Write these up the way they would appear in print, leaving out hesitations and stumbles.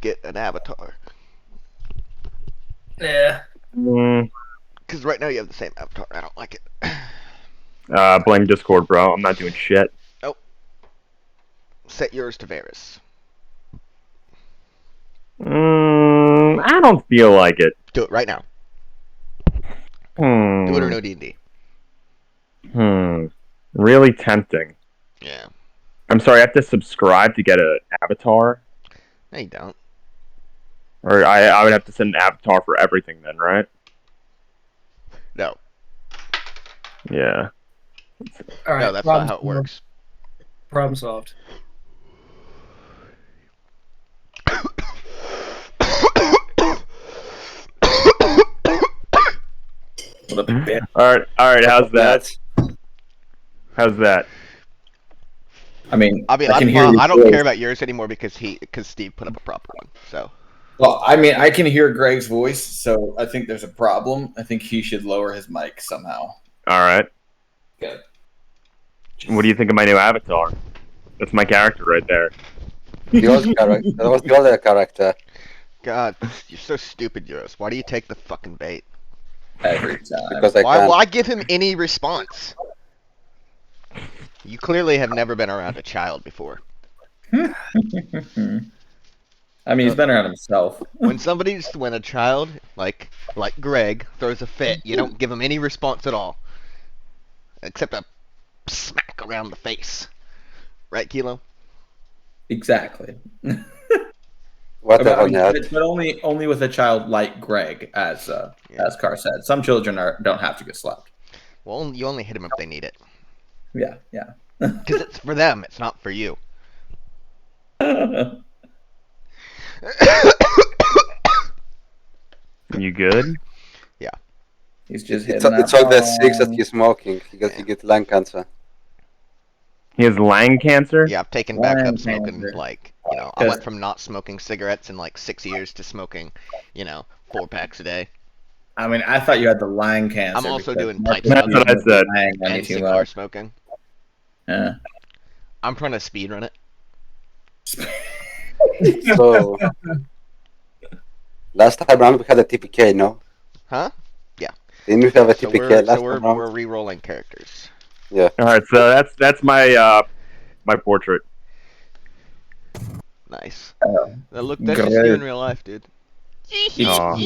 get an avatar. Yeah. Because right now you have the same avatar. I don't like it. Blame Discord, bro. I'm not doing shit. Oh. Set yours to Varys. I don't feel like it. Do it right now. Hmm. Do it or no D&D. Really tempting. Yeah. I'm sorry, I have to subscribe to get an avatar? No, you don't. Or I would have to send an avatar for everything then, right? No. Yeah. All right. No, that's not how it works. Problem solved. Alright, how's that? How's that? I mean, I mean, I can hear your I don't voice. care about yours anymore because Steve put up a proper one. So Well, I mean, I can hear Greg's voice, so I think there's a problem. I think he should lower his mic somehow. Alright. Good. What do you think of my new avatar? That's my character right there. The old character. That was the older character. God, you're so stupid, Euros. Why do you take the fucking bait? Every time. Because I Why can't. why give him any response? You clearly have never been around a child before. I mean, he's been around himself. When a child like Greg throws a fit, you don't give him any response at all, except a smack around the face. Right, Kilo? Exactly. What the I hell, mean, Ned? but only with a child like Greg, as Carr said. Some children don't have to get slapped. Well, you only hit them if they need it. Yeah. Because it's for them, it's not for you. You good? He's just It's, hitting it's all the cigs that bone. he's smoking because you get lung cancer. He has lung cancer? Yeah, I've taken back Lung up smoking, cancer. I went from not smoking cigarettes in 6 years to smoking, 4 packs a day. I mean, I thought you had the lung cancer. I'm also because doing Mark pipe was smoking. That's what I said. lying on you And too cigar much. smoking. Yeah. I'm trying to speedrun it. So, last time round we had a TPK, no? Huh? Didn't we have a So TPK we're, last so we're, time round? we're re-rolling characters. Alright, so that's my my portrait. Nice. Oh, Now look, that's just you great. in real life, dude. Aw.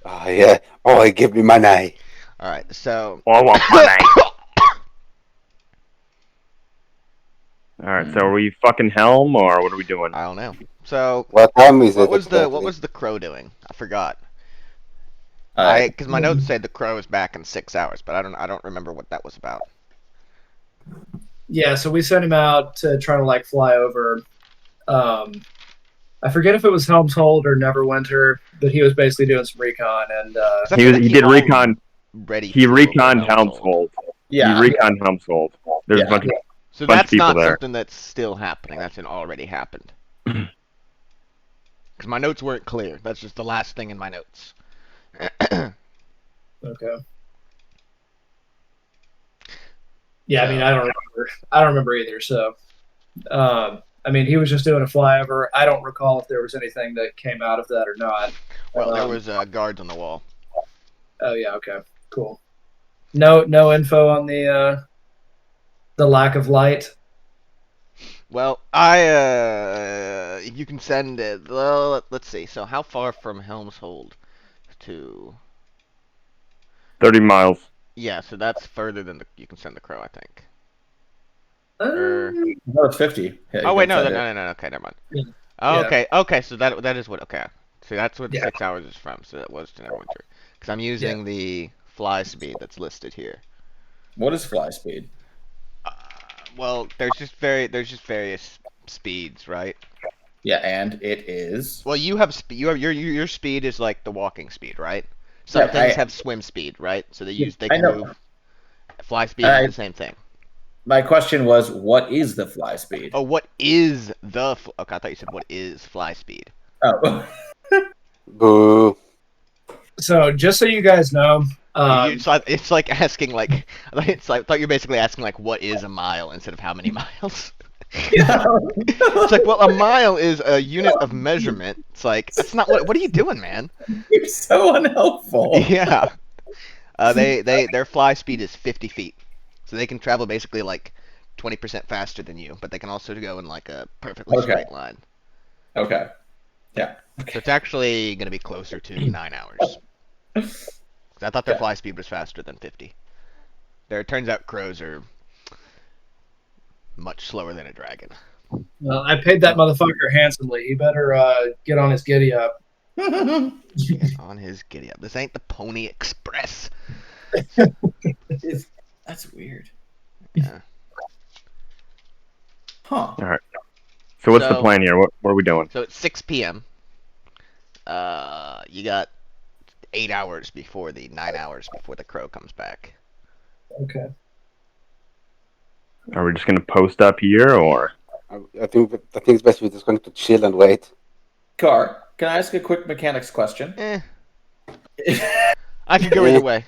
Oh, yeah. Oh, give me money. Alright, so... Oh, I want money. Alright, so are we fucking Helm or what are we doing? I don't know. So, What time is what it? was exactly? the crow doing? I forgot. Uh, Because my notes said the crow is back in 6 hours, but I don't remember what that was about. Yeah, so we sent him out to try to fly over. I forget if it was Helm's Hold or Neverwinter, but he was basically doing some recon, and 'Cause I feel like He did all recon. Ready. He to go reconned to Helm's Hold. yeah. He reconned Helm's Hold. There's Yeah. a bunch of So bunch of that's people not there. something that's still happening. That's an already happened. Because my notes weren't clear. That's just the last thing in my notes. okay. Yeah, I mean, I don't remember. I don't remember either. So, I mean, he was just doing a flyover. I don't recall if there was anything that came out of that or not. Well, there was guards on the wall. Oh yeah, okay, cool. No info on the lack of light. Well, you can send it. Well, let's see. So how far from Helm's Hold to? 30 miles. Yeah, so that's further than you can send the crow, I think. No, it's 50. Yeah, Oh you wait, can no, send no, it. no, no. Okay, never mind. Yeah. Oh, Yeah. okay. So that is what. Okay, so that's what Yeah. 6 hours is from. So that was to Neverwinter. Because I'm using the fly speed that's listed here. What is fly speed? Well, there's just various speeds, right? Yeah, and it is. Well, you have your speed is like the walking speed, right? Some Yeah, things I- have swim speed, right? So they I can know. move. Fly speed I- is the same thing. My question was, what is the fly speed? Oh, what is the? Okay, I thought you said what is fly speed. Oh. Boo. So just so you guys know, It's like asking like I thought you're basically asking like what is a mile instead of how many miles. It's like, well, a mile is a unit of measurement. It's like, that's not what are you doing, man? You're so unhelpful. Yeah. Their fly speed is 50 feet. So they can travel basically like 20% faster than you, but they can also go in like a perfectly Okay. straight line. Okay. Yeah. So it's actually going to be closer to 9 hours. 'Cause I thought their Okay. fly speed was faster than 50. It turns out crows are much slower than a dragon. Well, I paid that motherfucker handsomely. He better get on his giddy up. On his giddy up. This ain't the Pony Express. That's weird. Yeah. Huh. So what's the So- plan here? What are we doing? So it's 6 p.m. You got 8 hours before 9 hours before the crow comes back. Okay. Are we just gonna post up here, or I think it's best we're just going to chill and wait. Car, can I ask a quick mechanics question? I could go either way.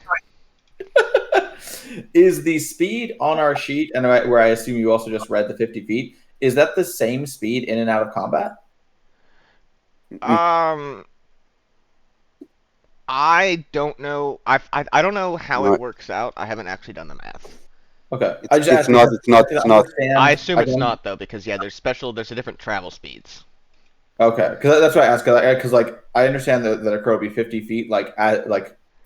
Is the speed on our sheet, and where I assume you also just read the 50 feet, is that the same speed in and out of combat? I don't know. I don't know how No. it works out. I haven't actually done the math. Okay. It's not. It's not. I assume it's don't- not though, because yeah, there's a different travel speeds. Okay, because that's why I asked. Because like I understand that a crow would be 50 feet, like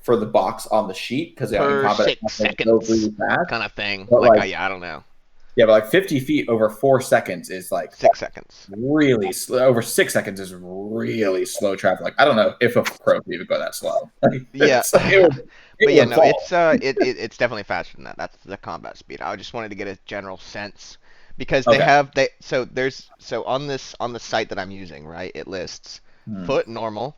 for the box on the sheet, because in Per combat 6 it's go seconds, really fast. kind of thing. But, Like, like- yeah, I don't know. Yeah, but like 50 feet over 4 seconds is like 6 seconds. really slow. Over 6 seconds is really slow travel. Like I don't know if a crow could even go that slow. Yeah. So it would- it But yeah, would no, fall. it's definitely faster than that. That's the combat speed. I just wanted to get a general sense because Okay. so on the site that I'm using, right? It lists Hmm. foot normal,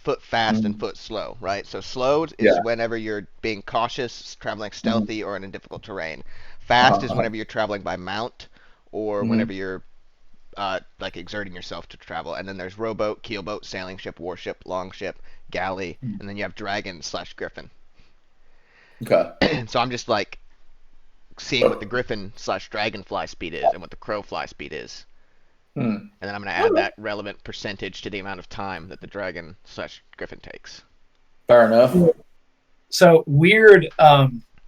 foot fast, and foot slow, right? So slowed is Yeah. whenever you're being cautious, traveling stealthy, or in a difficult terrain. Fast is Uh-huh. whenever you're traveling by mount, or Mhm. whenever you're like exerting yourself to travel. And then there's rowboat, keelboat, sailing ship, warship, longship, galley, and then you have dragon/griffin. Okay. So I'm just like seeing what the griffin/dragonfly speed is and what the crow fly speed is. Hmm. And then I'm going to add that relevant percentage to the amount of time that the dragon/griffin takes. Fair enough. So weird.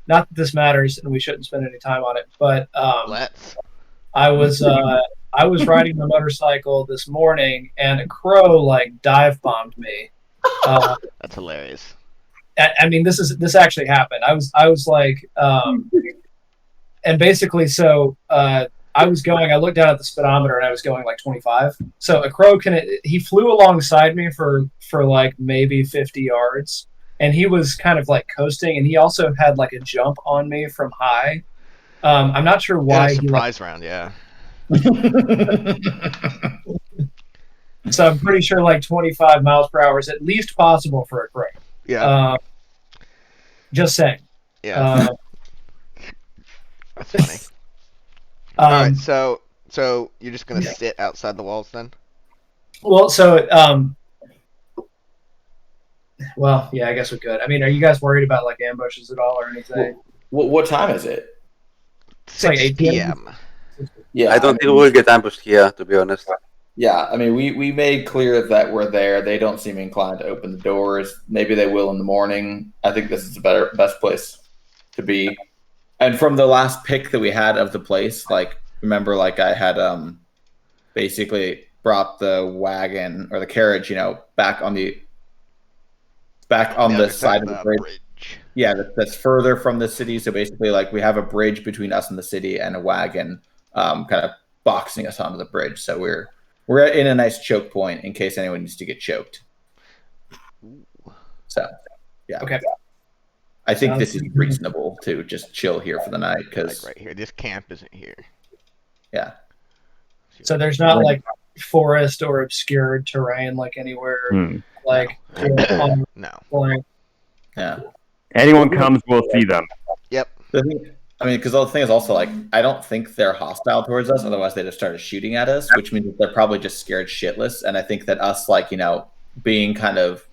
Not that this matters, and we shouldn't spend any time on it. But Let's. I was riding my motorcycle this morning, and a crow like dive bombed me. That's hilarious. I mean, this actually happened. I was like, and basically, so I looked down at the speedometer and I was going like 25. So a crow he flew alongside me for like maybe 50 yards, and he was kind of like coasting, and he also had like a jump on me from high. I'm not sure Yeah, why he surprise round, yeah. so I'm pretty sure like 25 miles per hour is at least possible for a crow. Yeah, Just saying. yeah. That's funny. All right, so you're just gonna sit outside the walls then? Well, so well, yeah, I guess we could. I mean, are you guys worried about like ambushes at all or anything? What time is it? like 6 8 p.m. Yeah, I don't think we'll get ambushed here, to be honest. Yeah, I mean, we made clear that we're there. They don't seem inclined to open the doors. Maybe they will in the morning. I think this is the best place to be. And from the last pick that we had of the place, like remember, like I had basically brought the wagon or the carriage, back on the other side of the bridge. Yeah, that's further from the city. So basically, like we have a bridge between us and the city, and a wagon kind of boxing us onto the bridge. So we're in a nice choke point in case anyone needs to get choked. So, yeah. Okay. I think this is reasonable to just chill here for the night Like because, right here. This camp isn't here. yeah. So there's not like forest or obscured terrain like anywhere like on No. like Yeah. anyone comes, we'll see them. Yep. The thing, I mean, because the thing is also like, I don't think they're hostile towards us. Otherwise, they just started shooting at us, which means that they're probably just scared shitless. And I think that us, like, being kind of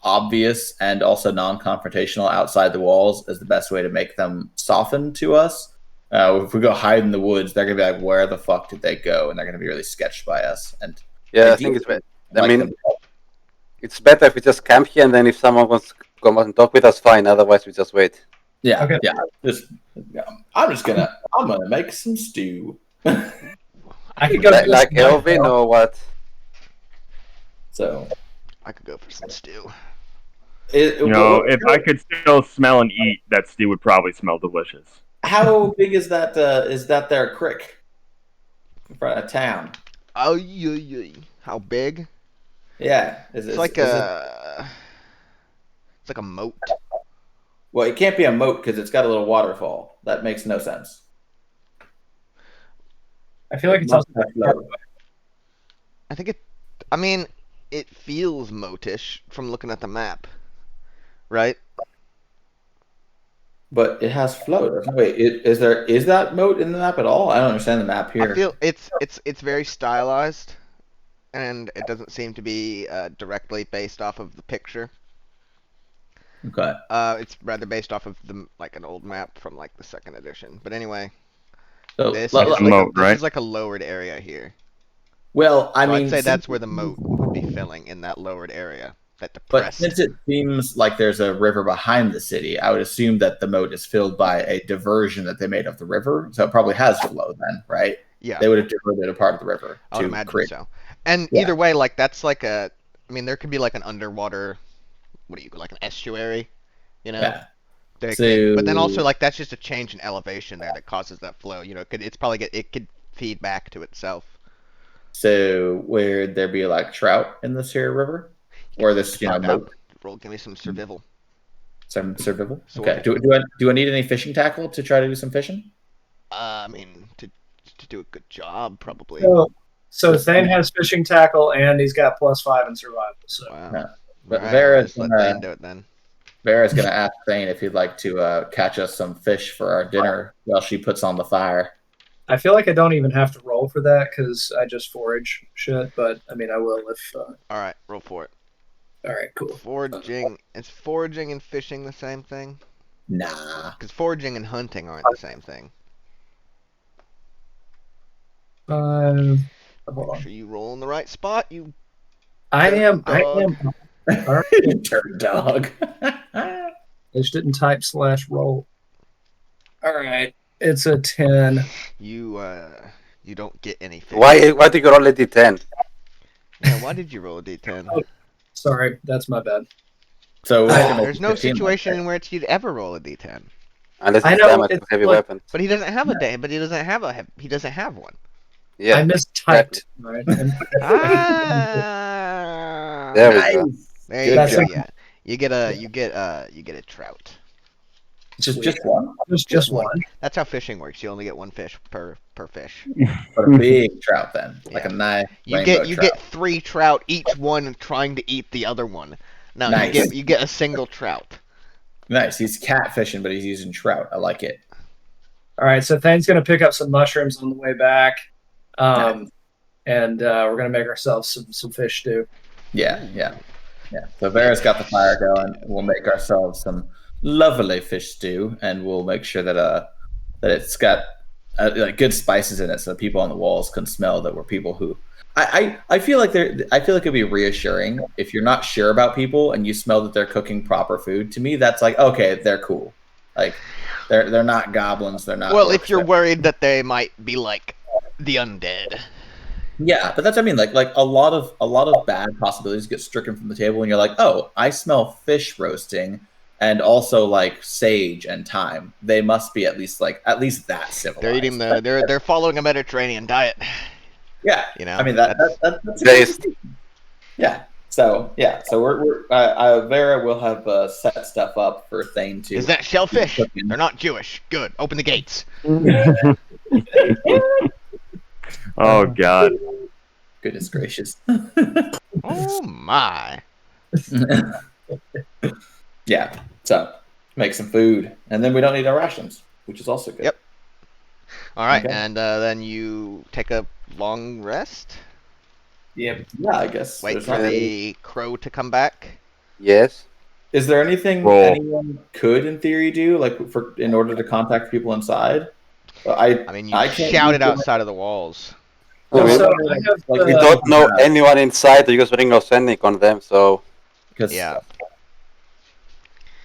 obvious and also non-confrontational outside the walls is the best way to make them soften to us. If we go hide in the woods, they're gonna be like, "Where the fuck did they go?" And they're gonna be really sketched by us. And Yeah, I think it's better. I like mean, them. it's better if we just camp here, and then if someone wants to come out and talk with us, fine. Otherwise, we just wait. Yeah, Okay. yeah. I'm gonna make some stew. I could go Like Elvin or what? So, I could go for some stew. You know, if I could still smell and eat, that stew would probably smell delicious. how big is that? Is that their crick in front of town? Oh, how big? Yeah, It's like a moat. Well, it can't be a moat because it's got a little waterfall. That makes no sense. I feel like it's Must also have flow. I think it. I mean, it feels moatish from looking at the map, right? But it has flow. Doesn't it? Wait, is that moat in the map at all? I don't understand the map here. I feel it's very stylized, and it doesn't seem to be directly based off of the picture. Okay. It's rather based off of like an old map from like the 2nd edition. But anyway, So, this let- is let- like moat, this right? is like a lowered area here. well, I So mean, I'd say that's where the moat would be filling in that lowered area, that but depressed. since it seems like there's a river behind the city, I would assume that the moat is filled by a diversion that they made of the river. So it probably has flow then, right? Yeah, They would have diverted a part of the river I would to imagine create. so. And Yeah. either way, like that's like a. I mean, there could be like an underwater. What do you like an estuary? You know. Yeah. There So- could- but then also like that's just a change in elevation there that causes that flow. You know, it could feed back to itself. So would there be like trout in this here river, or this Find out. moat? Roll, give me some survival. Some survival. So- Okay. Do I need any fishing tackle to try to do some fishing? I mean, to do a good job, probably. So Thane has fishing tackle and he's got +5 in survival. So Wow. Yeah. But Alright, Vera's let's let gonna- Thane do it then. Vera's gonna ask Thane if he'd like to catch us some fish for our dinner while she puts on the fire. I feel like I don't even have to roll for that because I just forage shit. But I mean, I will if. All right, roll for it. All right, cool. Foraging. Is foraging and fishing the same thing? Nah. Because foraging and hunting aren't the same thing. Hold Make on. sure you roll in the right spot. You I am. Dog. All right. You dirt dog. I just didn't type /roll. All right, it's a 10. you don't get any fish. Why did you roll a d10? Yeah, why did you roll a d10? Sorry, that's my bad. So There's no situation in which you'd ever roll a d10. Unless I it's know, damage to it's heavy like- weapon. But he doesn't have a day. But he doesn't have one. I Yeah. mistyped. All right. Ah. There we Nice. go. There you That's go. a- Yeah. You get a trout. Just one. Just one. That's how fishing works. You only get one fish per fish. But a big trout then. Like a nice You rainbow get trout. 3 trout, each one trying to eat the other one. No, Nice. you get a single trout. Nice. He's catfishing, but he's using trout. I like it. All right, so Thane's gonna pick up some mushrooms on the way back, and we're gonna make ourselves some fish stew. Yeah. So Vera's got the fire going. We'll make ourselves some lovely fish stew, and we'll make sure that it's got like good spices in it, so people on the walls can smell that we're people who. I feel like it'd be reassuring if you're not sure about people and you smell that they're cooking proper food. To me, that's like okay, they're cool. Like they're not goblins. They're not. Well, orcs, if you're they're- worried that they might be like the undead. Yeah, but that's what I mean. Like a lot of bad possibilities get stricken from the table, and you're like, oh, I smell fish roasting, and also like sage and thyme. They must be at least that civilized. They're eating they're following a Mediterranean diet. Yeah, You know. I mean that's Based. yeah. So we're Vera will have set stuff up for Thane to. Is that shellfish? Cooking. They're not Jewish. Good. Open the gates. Oh God. Goodness gracious. Oh my. Yeah. So make some food, and then we don't need our rations, which is also good. Yep. All right, Okay. and then you take a long rest. Yep. Yeah, I guess. Wait There's for not really- the crow to come back. Yes. Is there anything Roll. anyone could, in theory, do in order to contact people inside? I mean, you can't shout it use outside of the walls. Well, we, so I I have like, we the- don't know anyone inside to use Ring of Sending on them, so because Yeah.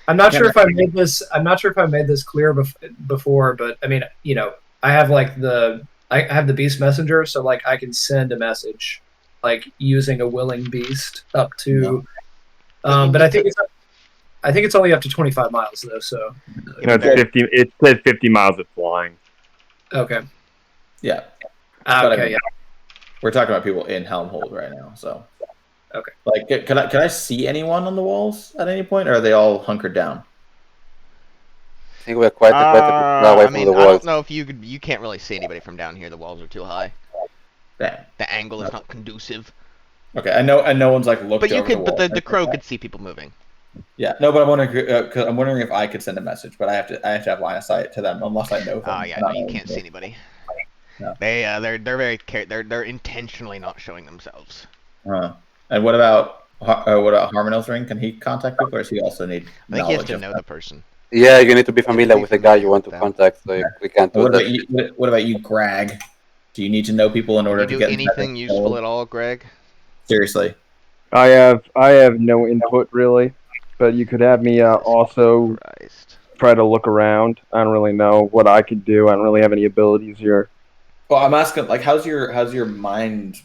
I'm not Can sure I- if I made this. I'm not sure if I made this clear before, but I mean, I have like I have the beast messenger, so like I can send a message, like using a willing beast up to. But I think it's only up to 25 miles though. So It's 50. It says 50 miles of flying. okay, yeah, But I okay, mean- yeah. we're talking about people in Helmhold right now. So Okay. like, can I see anyone on the walls at any point, or are they all hunkered down? I think we're quite a bit away I from mean, the I don't walls. know if you can't really see anybody from down here. The walls are too high. Damn. The angle is not conducive. Okay, I know, and no one's like looked. But you over could, the but wall. the crow could see people moving. Yeah, no, but I'm wondering, cause I'm wondering if I could send a message, but I have to have line of sight to them unless I know them. Oh yeah, Not no, you knowing can't them. see anybody. No. They're very they're intentionally not showing themselves. And what about Harmonel's ring? Can he contact people, or does he also need I think he has knowledge to of know that? the person. Yeah, you need to be familiar be with the guy you familiar want with to them. contact, so we can't do What that. about you? What about you, Greg? Do you need to know people in order Can you to do get anything useful at all, Greg? Seriously. I have no input really, but you could have me also Christ. try to look around. I don't really know what I could do. I don't really have any abilities here. Well, I'm asking, like, how's your mind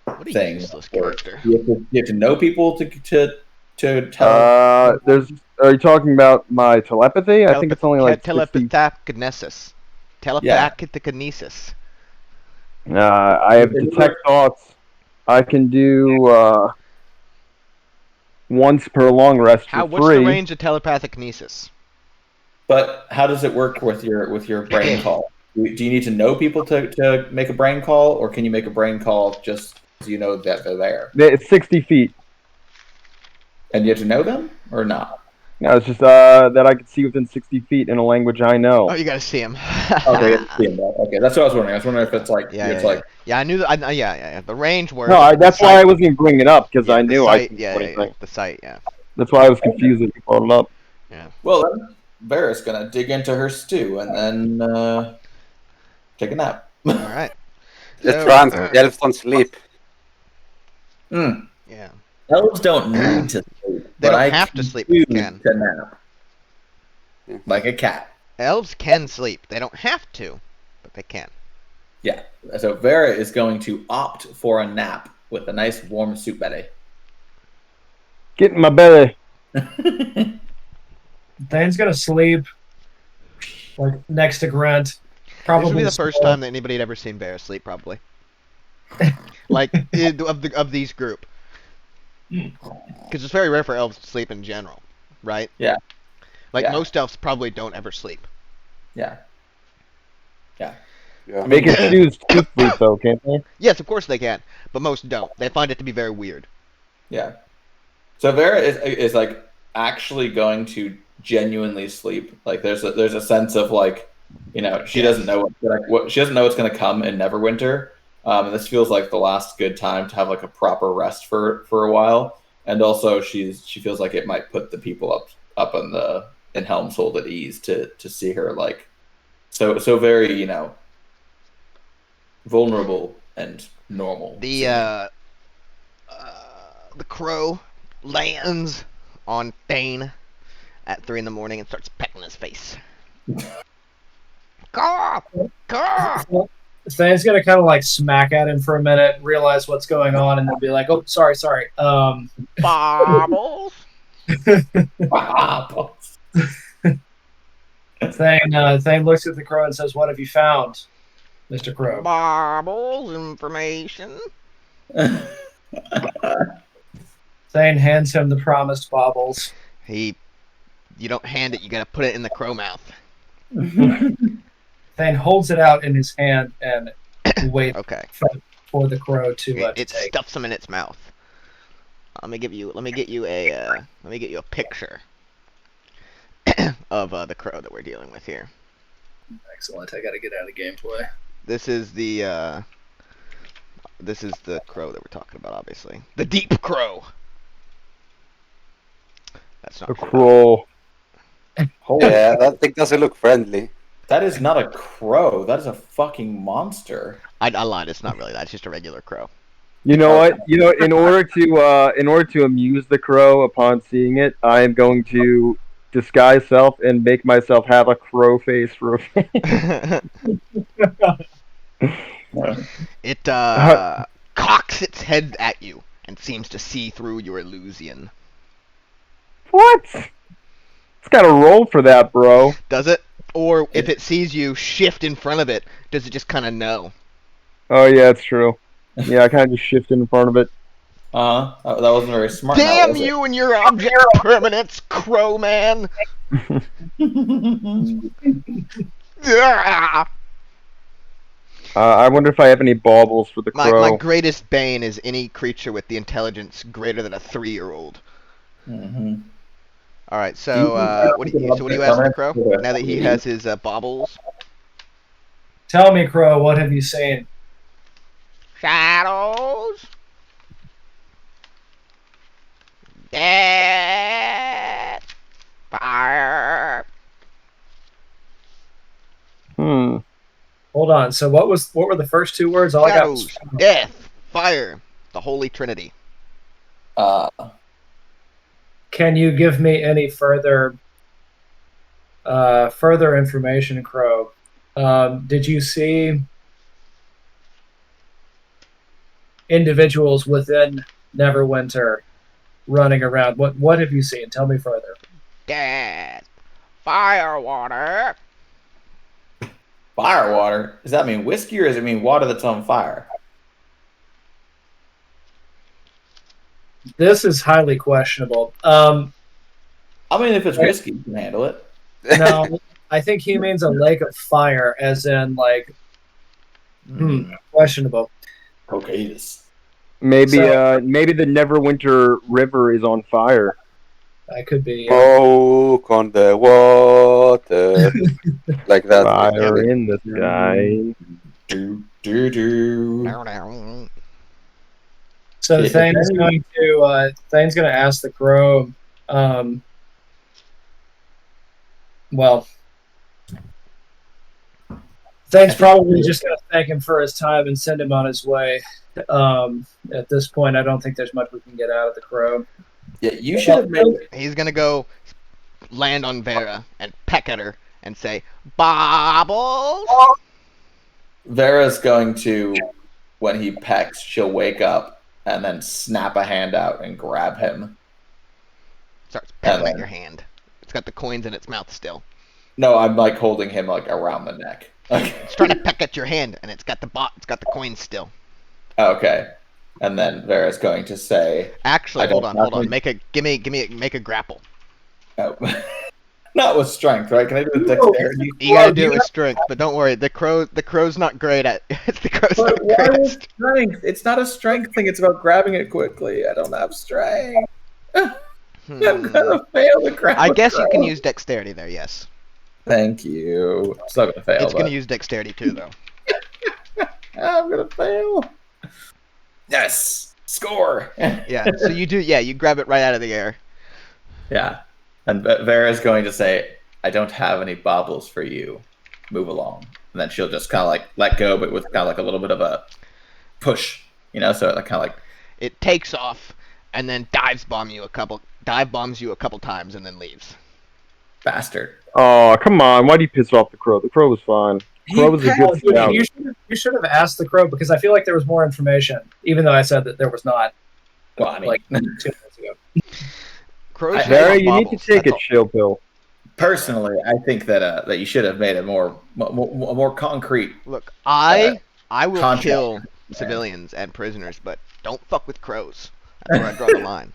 What a thing? useless work? character. You have to know people to tell. Are you talking about my telepathy? I think it's only like 60. Telepathakinesis. Telepathakinesis. I have detect thoughts. I can do once per long rest for What's free. the range of telepathakinesis? But how does it work with your brain call? Do you need to know people to make a brain call, or can you make a brain call just so you know that they're there? It's 60 feet. And you have to know them or not? No, it's just that I can see within 60 feet in a language I know. Oh, you gotta see him. Okay, okay, that's what I was wondering. I was wondering if it's like Yeah, I knew that. Yeah. The range works. No, the that's why sight- I wasn't even bringing it up, because yeah, I the knew sight, I could yeah, do yeah, anything. the sight, yeah. That's why I was confused when you brought it up. Well, then Vera's gonna dig into her stew and then take a nap. All right. Just So, run, the elves don't sleep. Hmm. Yeah. Elves don't need to sleep. They but don't I have to can sleep, they choose can. to nap. Like a cat. Elves can sleep. They don't have to, but they can. Yeah. So Vera is going to opt for a nap with a nice warm soup belly. Get in my belly. Thane's gonna sleep like next to Grunt. Probably This would be the first small. time that anybody had ever seen Bear sleep, probably. Like of these group, because it's very rare for elves to sleep in general, right? Yeah. Like Yeah. most elves probably don't ever sleep. Yeah. Yeah. They can choose to sleep, though, can't they? Yes, of course they can, but most don't. They find it to be very weird. Yeah. So Vera is like actually going to genuinely sleep. Like there's a sense of like, you know, she doesn't know she doesn't know what's going to come in Neverwinter. And this feels like the last good time to have like a proper rest for a while. And also she feels like it might put the people up in Helmshold at ease to see her like so very, you know, vulnerable and normal. The crow lands on Thane at 3 a.m. and starts pecking his face. Caw! Caw! Thane's gonna kind of like smack at him for a minute, realize what's going on, and then be like, "Oh, sorry." Bobbles! Thane looks at the crow and says, "What have you found, Mr. Crow?" Bobbles information. Thane hands him the promised baubles. You don't hand it, you gotta put it in the crow mouth. Thane holds it out in his hand and waits Okay. for the crow to It take. stuffs them in its mouth. Let me get you a picture of the crow that we're dealing with here. Excellent. I got to get out of gameplay. This is the crow that we're talking about, obviously. The deep crow. That's not A crow. Yeah, that thing doesn't look friendly. That is not a crow. That is a fucking monster. I lied. It's not really that. It's just a regular crow. You know what? In order to amuse the crow upon seeing it, I am going to disguise self and make myself have a crow face for a face. It cocks its head at you and seems to see through your illusion. What? It's got to roll for that, bro. Does it? Or if it sees you shift in front of it, does it just kind of know? Oh yeah, it's true. Yeah, I kind of just shifted in front of it. That wasn't very smart. Damn you and your object permanence, crow man! Yeah. I wonder if I have any baubles for the crow. My greatest bane is any creature with the intelligence greater than a 3-year-old. Mm-hmm. All right, so what do you ask the crow now that he has his baubles? Tell me, Crow, what have you seen? Shadows. Death. Fire. Hold on. So what were the first two words? All Shadows, I got was death, fire, the Holy Trinity. Can you give me any further information, Crow? Did you see individuals within Neverwinter running around? What have you seen? Tell me further. Death, fire, water. Fire water? Does that mean whiskey or does it mean water that's on fire? This is highly questionable. I mean, if it's whiskey, you can handle it. No, I think he means a lake of fire, as in like questionable. Okay. Maybe the Neverwinter River is on fire. That could be. Smoke on the water. Like that. Fire in the sky. So Thane's going to ask the crow. Well, Thane's probably just going to thank him for his time and send him on his way. At this point, I don't think there's much we can get out of the crow. Yeah, you should have made. He's gonna go land on Vera and peck at her and say, "Bobbles." Vera's going to, when he pecks, she'll wake up and then snap a hand out and grab him. Starts pecking at your hand. It's got the coins in its mouth still. No, I'm like holding him like around the neck. It's trying to peck at your hand, and it's got the coins still. Okay, and then Vera's going to say, "Actually, hold on. Make a grapple." Oh. Not with strength, right? Can I do it with dexterity? You gotta do it with strength, but don't worry. The crow's not great at. The crow's not great at strength. It's not a strength thing. It's about grabbing it quickly. I don't have strength. I'm gonna fail to grab. I guess you can use dexterity there. Yes. Thank you. I'm still gonna fail. It's gonna use dexterity too, though. I'm gonna fail. Yes, score. Yeah. So you do. Yeah, you grab it right out of the air. Yeah. And Vera's going to say, "I don't have any baubles for you. Move along." And then she'll just kind of like let go, but with kind of like a little bit of a push, you know. So it kind of like it takes off and then dive bombs you a couple times and then leaves. Bastard. Oh, come on! Why do you piss off the crow? The crow was fine. Crow was a good scout. You should have asked the crow because I feel like there was more information, even though I said that there was not. Well, I mean, like 2 minutes ago. Barry, you need to take a chill pill. Personally, I think that that you should have made a more concrete. Look, I will contract. kill civilians and prisoners, but don't fuck with crows. That's where I draw the line.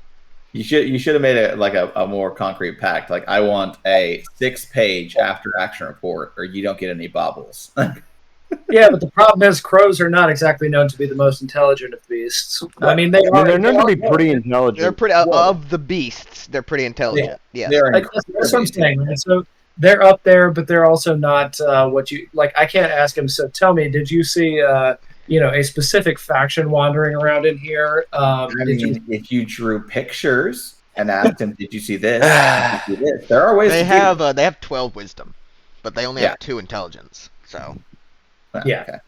You should have made it like a more concrete pact. Like, I want a 6-page after action report, or you don't get any baubles. Yeah, but the problem is crows are not exactly known to be the most intelligent of beasts. I mean, they're known to be pretty intelligent. They're pretty of the beasts. They're pretty intelligent. Yeah, that's what I'm saying. Right? So they're up there, but they're also not what you like. I can't ask him. So tell me, did you see a specific faction wandering around in here? If you drew pictures and asked him, "Did you see this? Did you see this?" There are ways. They have 12 wisdom. but they only Yeah. have 2 intelligence. So Yeah. Okay.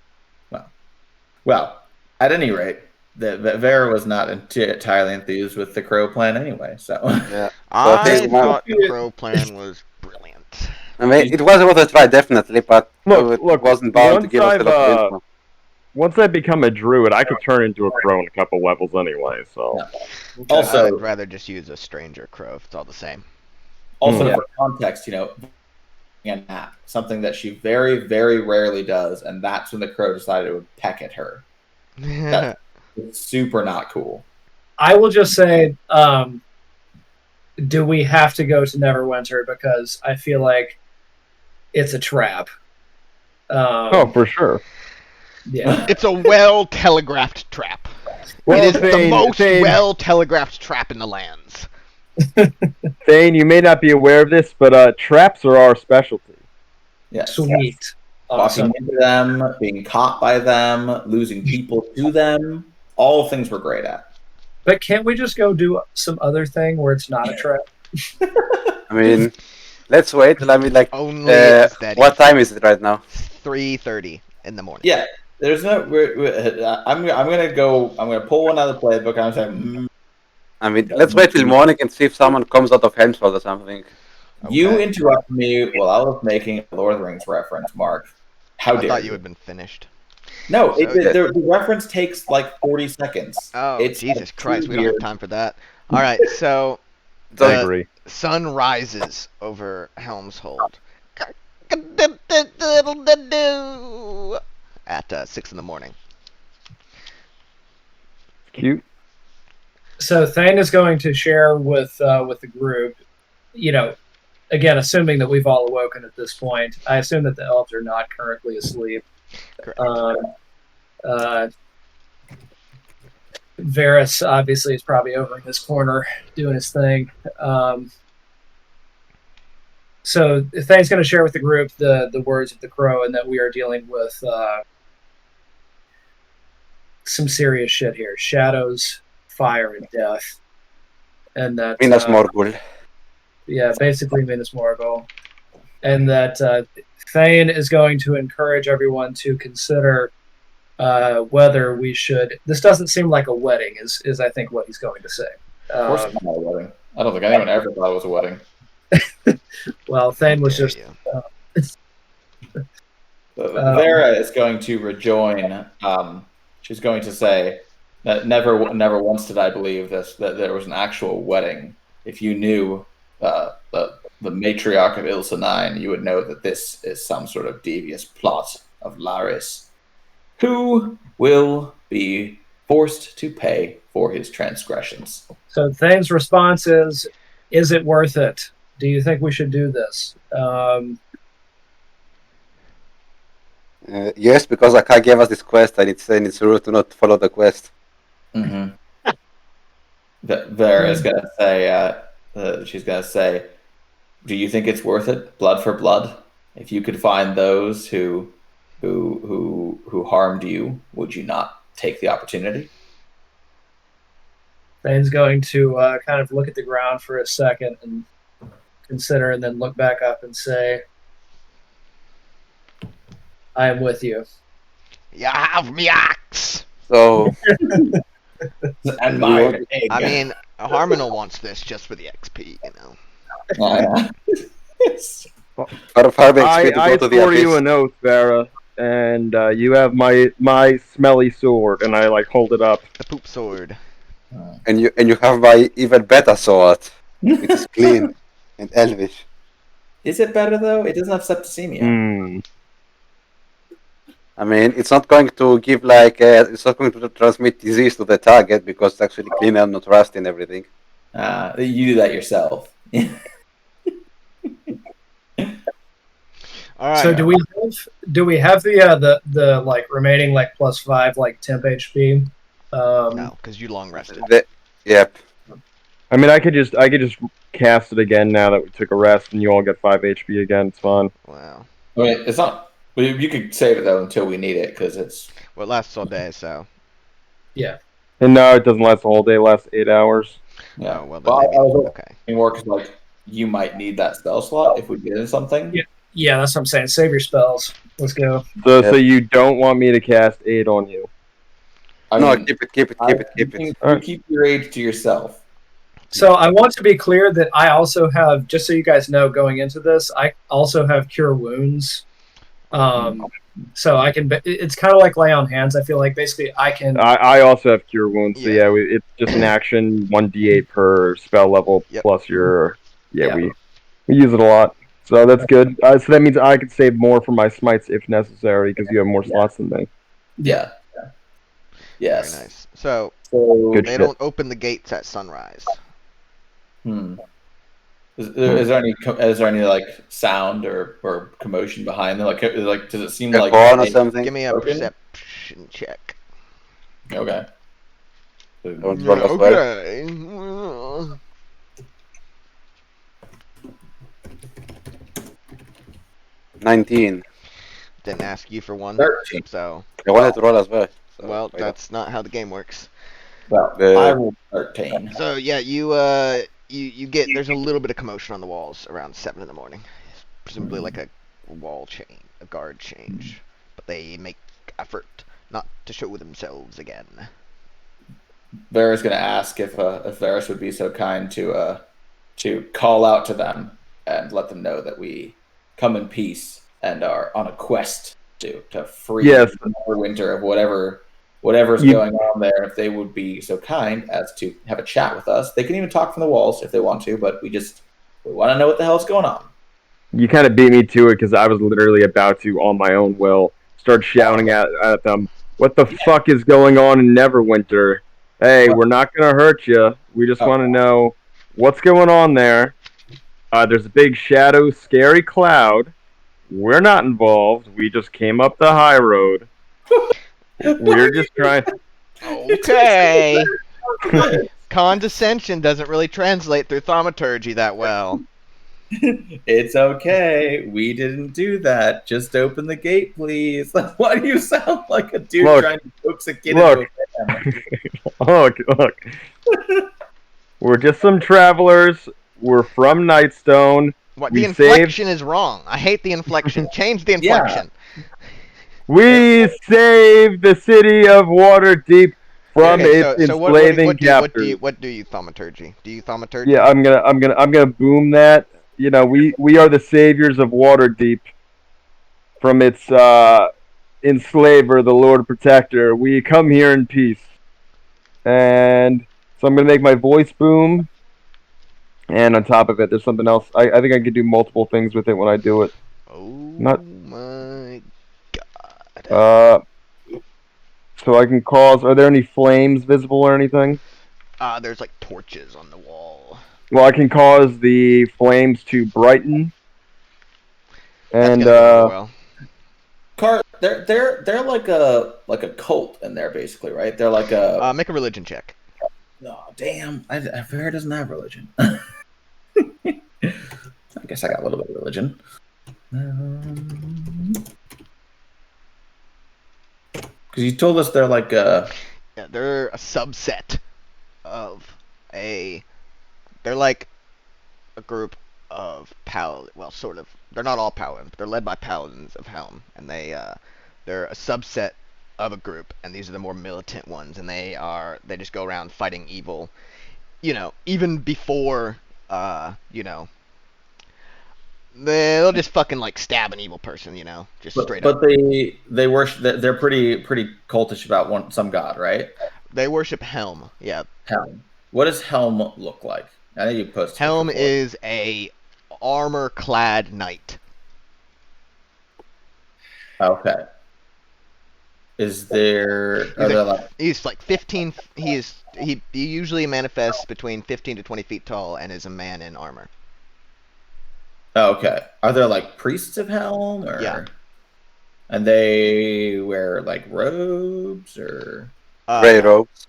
Well, at any rate, the Vera was not entirely enthused with the crow plan anyway. So Yeah. I think one- thought the crow plan was brilliant. I mean, it was worth a try, definitely, but Look, it wasn't bound to once give us a lot of I've, info. Once I become a druid, I could turn into a crow in a couple levels anyway. So Yeah. Also- I'd rather just use a stranger crow if it's all the same. also Yeah. for context, a nap, something that she very, very rarely does, and that's when the crow decided it would peck at her. It's super not cool. I will just say, do we have to go to Neverwinter? Because I feel like it's a trap. oh, for sure. Yeah. It's a well telegraphed trap. Well, it is the Thane, most Thane, well telegraphed trap in the lands. Thane, you may not be aware of this, but traps are our specialty. Yes. Sweet. Walking Awesome. into them, being caught by them, losing people to them, all things we're great at. But can't we just go do some other thing where it's not a trap? I mean, let's wait. I mean, like, Only it's steady. what time is it right now? 3:30 in the morning. Yeah, there's no. I'm gonna pull one out of the playbook. I'm saying, I mean, let's wait till morning and see if someone comes out of Helmsford or something. you Okay. interrupted me while I was making a Lord of the Rings reference, Mark. How I dare thought you? you had been finished. No, So the reference takes like 40 seconds. Oh, It's Jesus too Christ, we don't weird. have time for that. All right, so I the agree. sun rises over Helmshold at 6 in the morning. Cute. So Thane is going to share with the group, again, assuming that we've all awoken at this point. I assume that the elves are not currently asleep. Correct. Varys obviously is probably over in his corner doing his thing. So Thane's going to share with the group the words of the crow and that we are dealing with some serious shit here. Shadows, fire, and death. And that Minas Morgul. yeah, basically Minas Morgul. And that Thane is going to encourage everyone to consider whether we should. This doesn't seem like a wedding, is I think what he's going to say. Of course, it's not a wedding. I don't think anyone ever thought it was a wedding. Well, Thane was Dare just. you. Vera is going to rejoin. She's going to say that never once did I believe that there was an actual wedding. If you knew the matriarch of Ilsa 9, you would know that this is some sort of devious plot of Laris, who will be forced to pay for his transgressions. So Thane's response is it worth it? Do you think we should do this? Yes, because Akai gave us this quest and it's saying it's rude to not follow the quest. Mm-hmm. Vera is going to say, she's going to say, do you think it's worth it? Blood for blood? If you could find those who harmed you, would you not take the opportunity? Thane's going to kind of look at the ground for a second and consider, and then look back up and say, I am with you. You have me axe. So, And my egg. I mean, Harmonal wants this just for the XP, you know. for Farbe XP to I go to the swore you abyss. an oath, Vera, and you have my smelly sword, and I hold it up. The poop sword. And you have my even better sword, which is clean and elvish. Is it better though? It doesn't have septicemia. Hmm. I mean, it's not going to give it's not going to transmit disease to the target because it's actually clean and not rust and everything. You do that yourself. All right. So do we have the like remaining like +5 like temp HP? No, because you long rested. Yep. I mean, I could just cast it again now that we took a rest, and you all get 5 HP again. It's fine. Wow. I mean, it's not. You could save it though until we need it because it's. Well, it lasts all day, so. And no, it doesn't last the whole day. It lasts 8 hours. Oh, well, then Well, maybe. I was Okay. more because like you might need that spell slot if we get in something. Yeah. Yeah, that's what I'm saying. Save your spells. Let's go. So you don't want me to cast aid on you? I No, mean, keep it. you keep your age to yourself. So I want to be clear that I also have, just so you guys know, going into this, I also have Cure Wounds. So I can. It's kind of like Lay on Hands. I feel like basically I can. I also have Cure Wounds, so Yeah. it's just an action, 1d8 per spell level Yep. plus your. Yeah. We use it a lot, so that's good. So that means I can save more for my smites if necessary because you have more slots than me. Yeah. Yes. Very nice. So So, Good they shit. don't open the gates at sunrise. Is there any like sound or commotion behind them? Like does it seem A like horn or something. Give me a Okay. perception check. Okay. Don't roll as well. Okay. 19. Didn't ask you for one, 13. so I wanted to roll as well. So well, why not? that's not how the game works. Well, The- I rolled 13. So yeah, you get there's a little bit of commotion on the walls around 7 in the morning, presumably like a wall change, a guard change, but they make effort not to show themselves again. Vera's gonna ask if Varus would be so kind to call out to them and let them know that we come in peace and are on a quest to free Yes. Winter of whatever's You- going on there. If they would be so kind as to have a chat with us, they can even talk from the walls if they want to. But we want to know what the hell's going on. You kind of beat me to it because I was literally about to, on my own will, start shouting at them, "What the fuck is going on in Neverwinter? Hey, we're not gonna hurt you. We just want to know what's going on there. There's a big shadow, scary cloud. We're not involved. We just came up the high road. We're just trying." Okay. Condescension doesn't really translate through thaumaturgy that well. It's okay. We didn't do that. Just open the gate, please. Why do you sound like a dude Look. trying to coax a kid Look. into a Look. We're just some travelers. We're from Nightstone. What We the inflection is wrong. I hate the inflection. Change the Yeah. inflection. We saved the city of Waterdeep from Okay, its so enslaving captors. what do you thaumaturgy? Do you thaumaturgy? Yeah, I'm gonna boom that. You know, we are the saviors of Waterdeep from its enslaver, the Lord Protector. We come here in peace, and so I'm gonna make my voice boom. And on top of it, there's something else. I think I could do multiple things with it when I do it. Oh Not- my god. So I can cause. Are there any flames visible or anything? There's like torches on the wall. Well, I can cause the flames to brighten. That's And gonna go over well. Car, they're like a cult in there, basically, right? They're like a. Make a religion check. Oh, damn! Vera doesn't have religion. I guess I got a little bit of religion. Because you told us they're like a. Yeah, they're a subset of they're like a group of well, sort of. They're not all paladins, but they're led by paladins of Helm, and they're a subset of a group, and these are the more militant ones, and they just go around fighting evil, even before, they'll just fucking like stab an evil person, just straight up. But they worship. They're pretty cultish about some god, right? They worship Helm, yeah. Helm. What does Helm look like? I know you posted. Helm before. is a armor-clad knight. Okay. Are there like He's like 15. He usually manifests between 15 to 20 feet tall and is a man in armor. okay? Are there like priests of Helm or? Yeah. And they wear like robes or? Grey robes.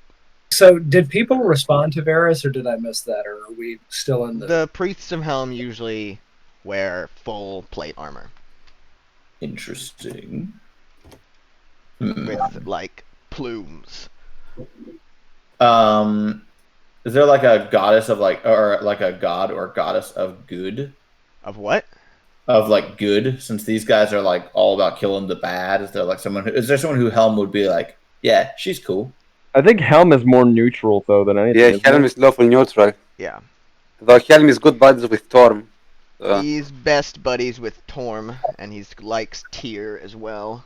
So, did people respond to Varus, or did I miss that, or are we still in the? The priests of Helm usually wear full plate armor Interesting. with like plumes. Is there like a goddess of or like a god or goddess of good? Of what? of like good, since these guys are like all about killing the bad? Is there like is there someone who Helm would be like, yeah, she's cool? I think Helm is more neutral though than anything. Yeah, isn't Helm it? is lawful neutral. Yeah. Though Helm is good buddies with Torm. He's best buddies with Torm, and he likes Tyr as well.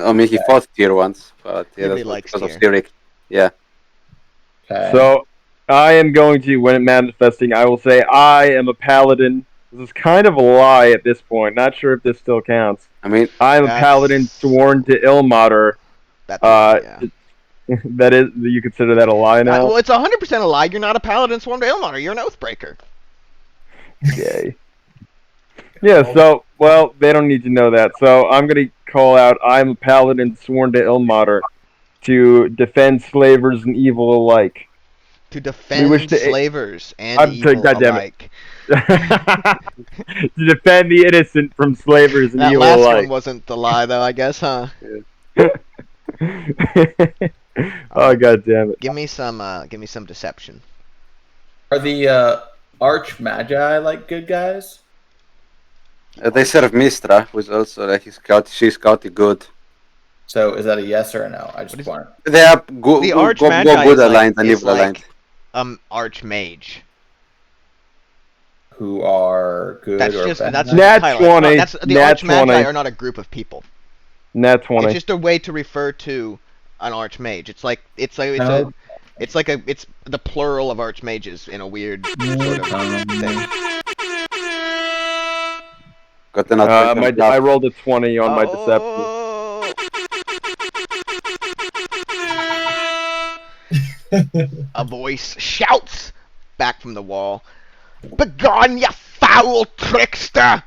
I mean, he fought Tyr once, but He yeah, really that's likes because of Tyr. Cyric. Yeah. Okay. So I am going to, when manifesting, I will say I am a paladin. This is kind of a lie at this point. Not sure if this still counts. I mean, I am a That's- paladin sworn to Ilmater. That's yeah. That is, you consider that a lie now? Well, it's 100% a lie. You're not a paladin sworn to Ilmater. You're an Oathbreaker. Yay. Yeah, so, well, they don't need to know that. So I'm going to call out I'm a paladin sworn to Ilmater to defend slavers and evil alike. To defend wish to- slavers and I'm evil goddamn it. alike. To defend the innocent from slavers and That evil last alike. one wasn't the lie, though, I guess, huh? Oh, god damn it. Give me some deception. Are the Arch Magi like good guys? they serve Mistra, who is also like she's scouty good. So is that a yes or a no? I just What is- want. They are good, The go Archmagi good is like- aligned and is evil aligned. like, Archmage. Who are good That's or just bad? that's Nat just 20, That's the Nat Archmagi 20. are not a group of people. Nat 20. It's just a way to refer to an Archmage. It's the plural of Archmages in a weird sort of thing. Got an advantage I rolled a 20 on my deception. Oh. A voice shouts back from the wall. Begone, you foul trickster!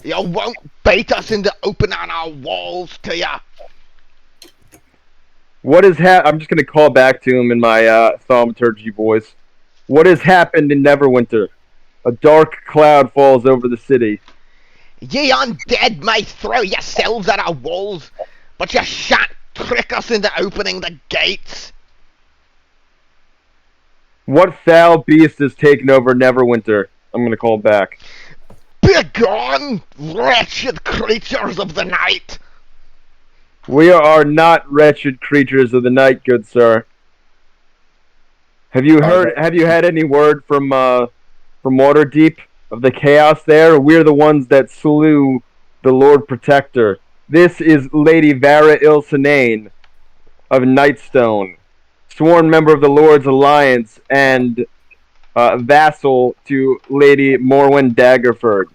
You won't bait us into opening our walls to ya! What is I'm just going to call back to him in my thaumaturgy voice. What has happened in Neverwinter? A dark cloud falls over the city. Ye undead may throw yourselves at our walls, but you shan't trick us into opening the gates. What foul beast has taken over Neverwinter? I'm going to call back. Begone, wretched creatures of the night! We are not wretched creatures of the night, good sir. Have you had any word from Waterdeep of the chaos there? We're the ones that slew the Lord Protector. This is Lady Vara Ilsanane of Nightstone, sworn member of the Lord's Alliance and vassal to Lady Morwen Daggerford.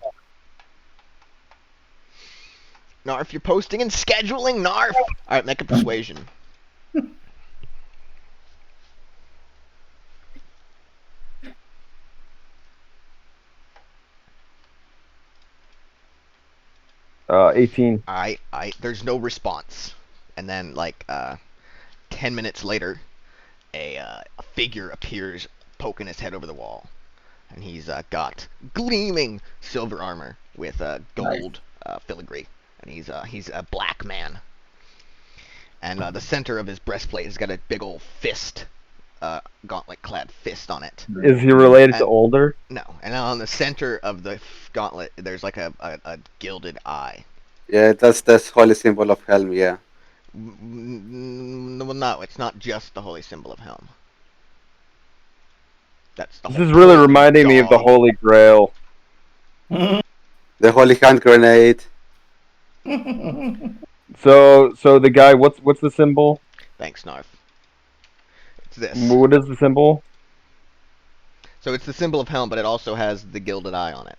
Narf, you're posting and scheduling, Narf! Alright, make a persuasion. Uh, 18. There's no response. And then, 10 minutes later, a figure appears poking his head over the wall. And he's got gleaming silver armor with gold filigree. And he's a black man. And the center of his breastplate has got a big old fist, gauntlet-clad fist on it. Is he related to Older? No, and on the center of the gauntlet, there's like a gilded eye. Yeah, that's holy symbol of Helm. Yeah. Well, no, it's not just the holy symbol of Helm. That's the This whole is really point. reminding me of the Dog. Holy Grail. The holy hand grenade. So the guy, what's the symbol? Thanks, Narf. It's this. What is the symbol? So it's the symbol of Helm, but it also has the gilded eye on it.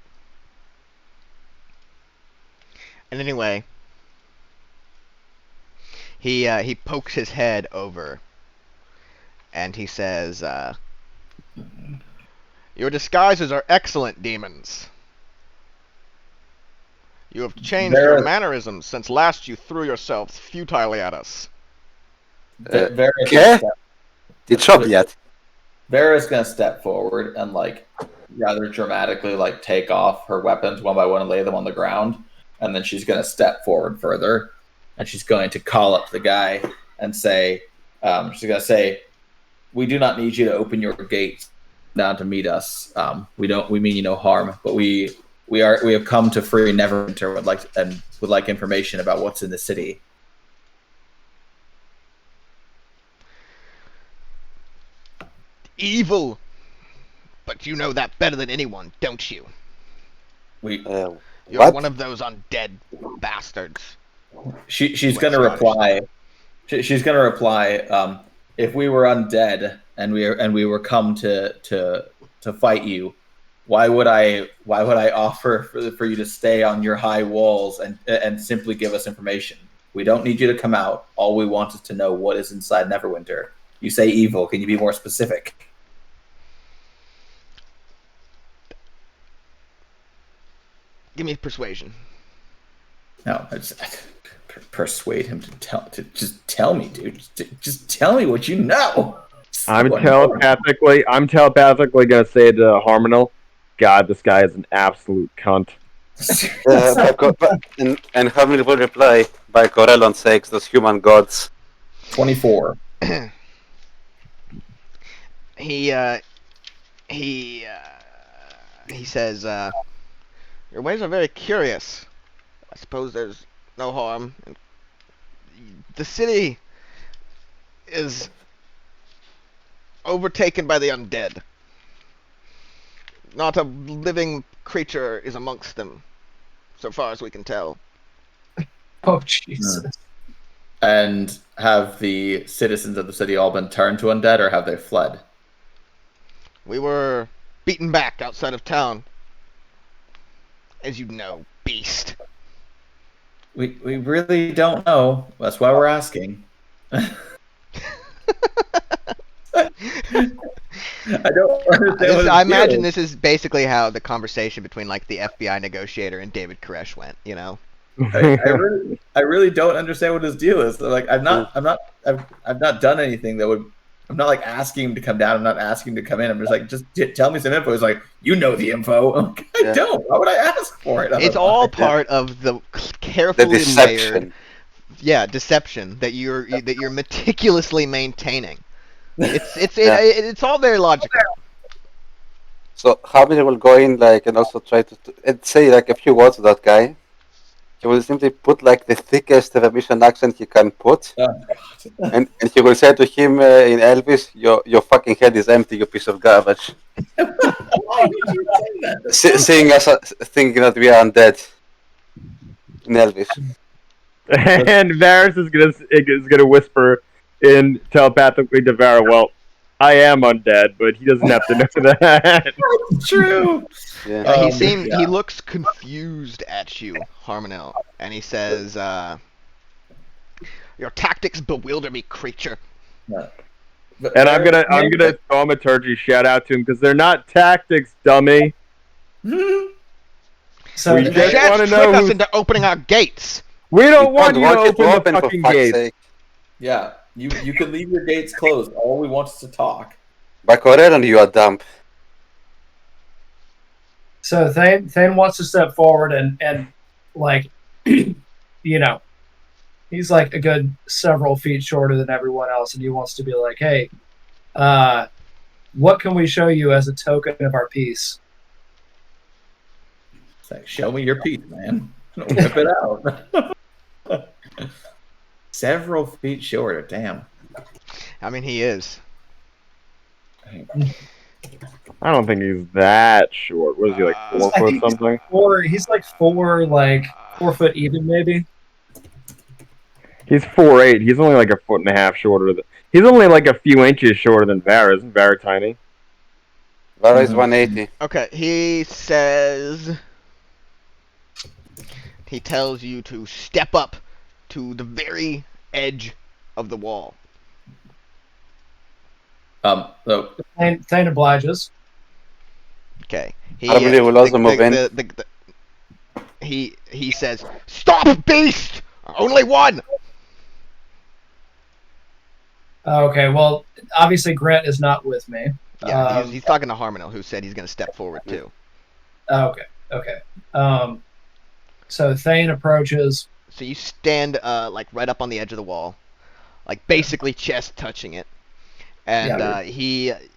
And anyway, he pokes his head over, and he says, "Your disguises are excellent, demons. You have changed your mannerisms since last you threw yourselves futilely at us." Vera's okay. Did shop yet? Vera's gonna step forward and rather dramatically take off her weapons one by one and lay them on the ground, and then she's gonna step forward further, and she's going to call up the guy and say, she's gonna say, "We do not need you to open your gates down to meet us. We mean you no harm, but we We have come to free Neverwinter. Would like information about what's in the city. Evil. But you know that better than anyone, don't you? Uh, You're What? one of those undead bastards. She's going to reply. She's going to reply. If we were undead and we were come to fight you, why would I offer for you to stay on your high walls and simply give us information? We don't need you to come out. All we want is to know what is inside Neverwinter. You say evil. Can you be more specific? Give me persuasion. No, persuade him to just tell me, dude. Just tell me what you know. I'm telepathically gonna say to Harmonel, God, this guy is an absolute cunt. and Hamil will reply, by Corellon's sakes, those human gods. 24. He says, your ways are very curious. I suppose there's no harm. The city is overtaken by the undead. Not a living creature is amongst them, so far as we can tell. Oh Jesus! And have the citizens of the city all been turned to undead, or have they fled? We were beaten back outside of town. As you know, beast. We really don't know. That's why we're asking. I don't understand. I imagine this is basically how the conversation between like the FBI negotiator and David Koresh went. You know. I really don't understand what his deal is. Like I've not done anything that would. I'm not like asking him to come down. I'm not asking him to come in. I'm just like, just tell me some info. He's like, you know the info. I'm like, I don't. Why would I ask for it? It's all part of the carefully layered, deception that you're meticulously maintaining. It's all very logical. So Hamil will go in and also try to say a few words to that guy. He will simply put the thickest Remisian accent he can put, and he will say to him in Elvis, "Your fucking head is empty, you piece of garbage." Why did you say that? Seeing us thinking that we are undead in Elvis. And Varys is gonna whisper in telepathically to Varys, well, I am undead, but he doesn't have to know that. It's true. Yeah. He looks confused at you, Harmonel, and he says, "Your tactics bewilder me, creature." And I'm gonna thaumaturgy shout out to him because they're not tactics, dummy. So We The just Shats wanna trick know us who's- into opening our gates. We don't want We you to want it open the for fucking fuck's gates. sake. Yeah, you can leave your gates closed. All we want is to talk. By Corellon, you are dumb. So Thane wants to step forward and he's like a good several feet shorter than everyone else, and he wants to be like, hey, what can we show you as a token of our peace? It's like, show me your piece, man. Whip it out. Several feet shorter. Damn. I mean, he is. I don't think he's that short. What is he, like 4 I foot think he's something? He's like 4 foot even, maybe. He's 4'8". He's only like a foot and a half shorter. He's only like a few inches shorter than Varys. Isn't Varys tiny? Vara is 180. Okay, he says... He tells you to step up to the very edge of the wall. So Thane obliges. Okay. Harmony will also move in. He says, "Stop, beast! Only one!" Okay, well, obviously Grant is not with me. Yeah, he's talking to Harmonel, who said he's going to step forward too. Okay. So Thane approaches. So you stand like right up on the edge of the wall, like basically chest touching it, And Yeah.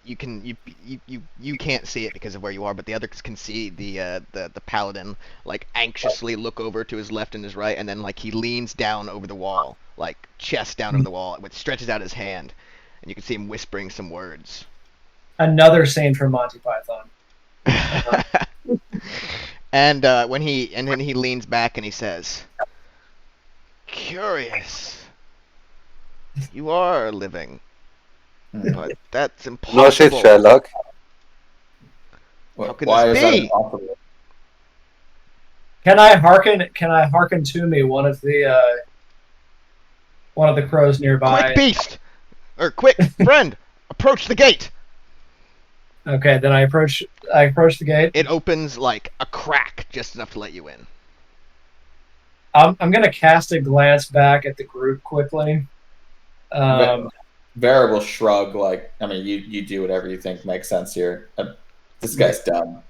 you can't see it because of where you are, but the others can see the paladin like anxiously look over to his left and his right, and then like he leans down over the wall, like chest down over the wall, which stretches out his hand, and you can see him whispering some words. Another scene from Monty Python. And then he leans back and he says, "Curious. You are living, but that's impossible." No shit, Sherlock. How can Why this is that be? impossible? Can I hearken to me one of the crows nearby? Quick, beast! Or quick, friend! Approach the gate! Okay, then I approach the gate. It opens like a crack, just enough to let you in. I'm gonna cast a glance back at the group quickly. Vera will shrug, like, I mean, you do whatever you think makes sense here. This guy's dumb.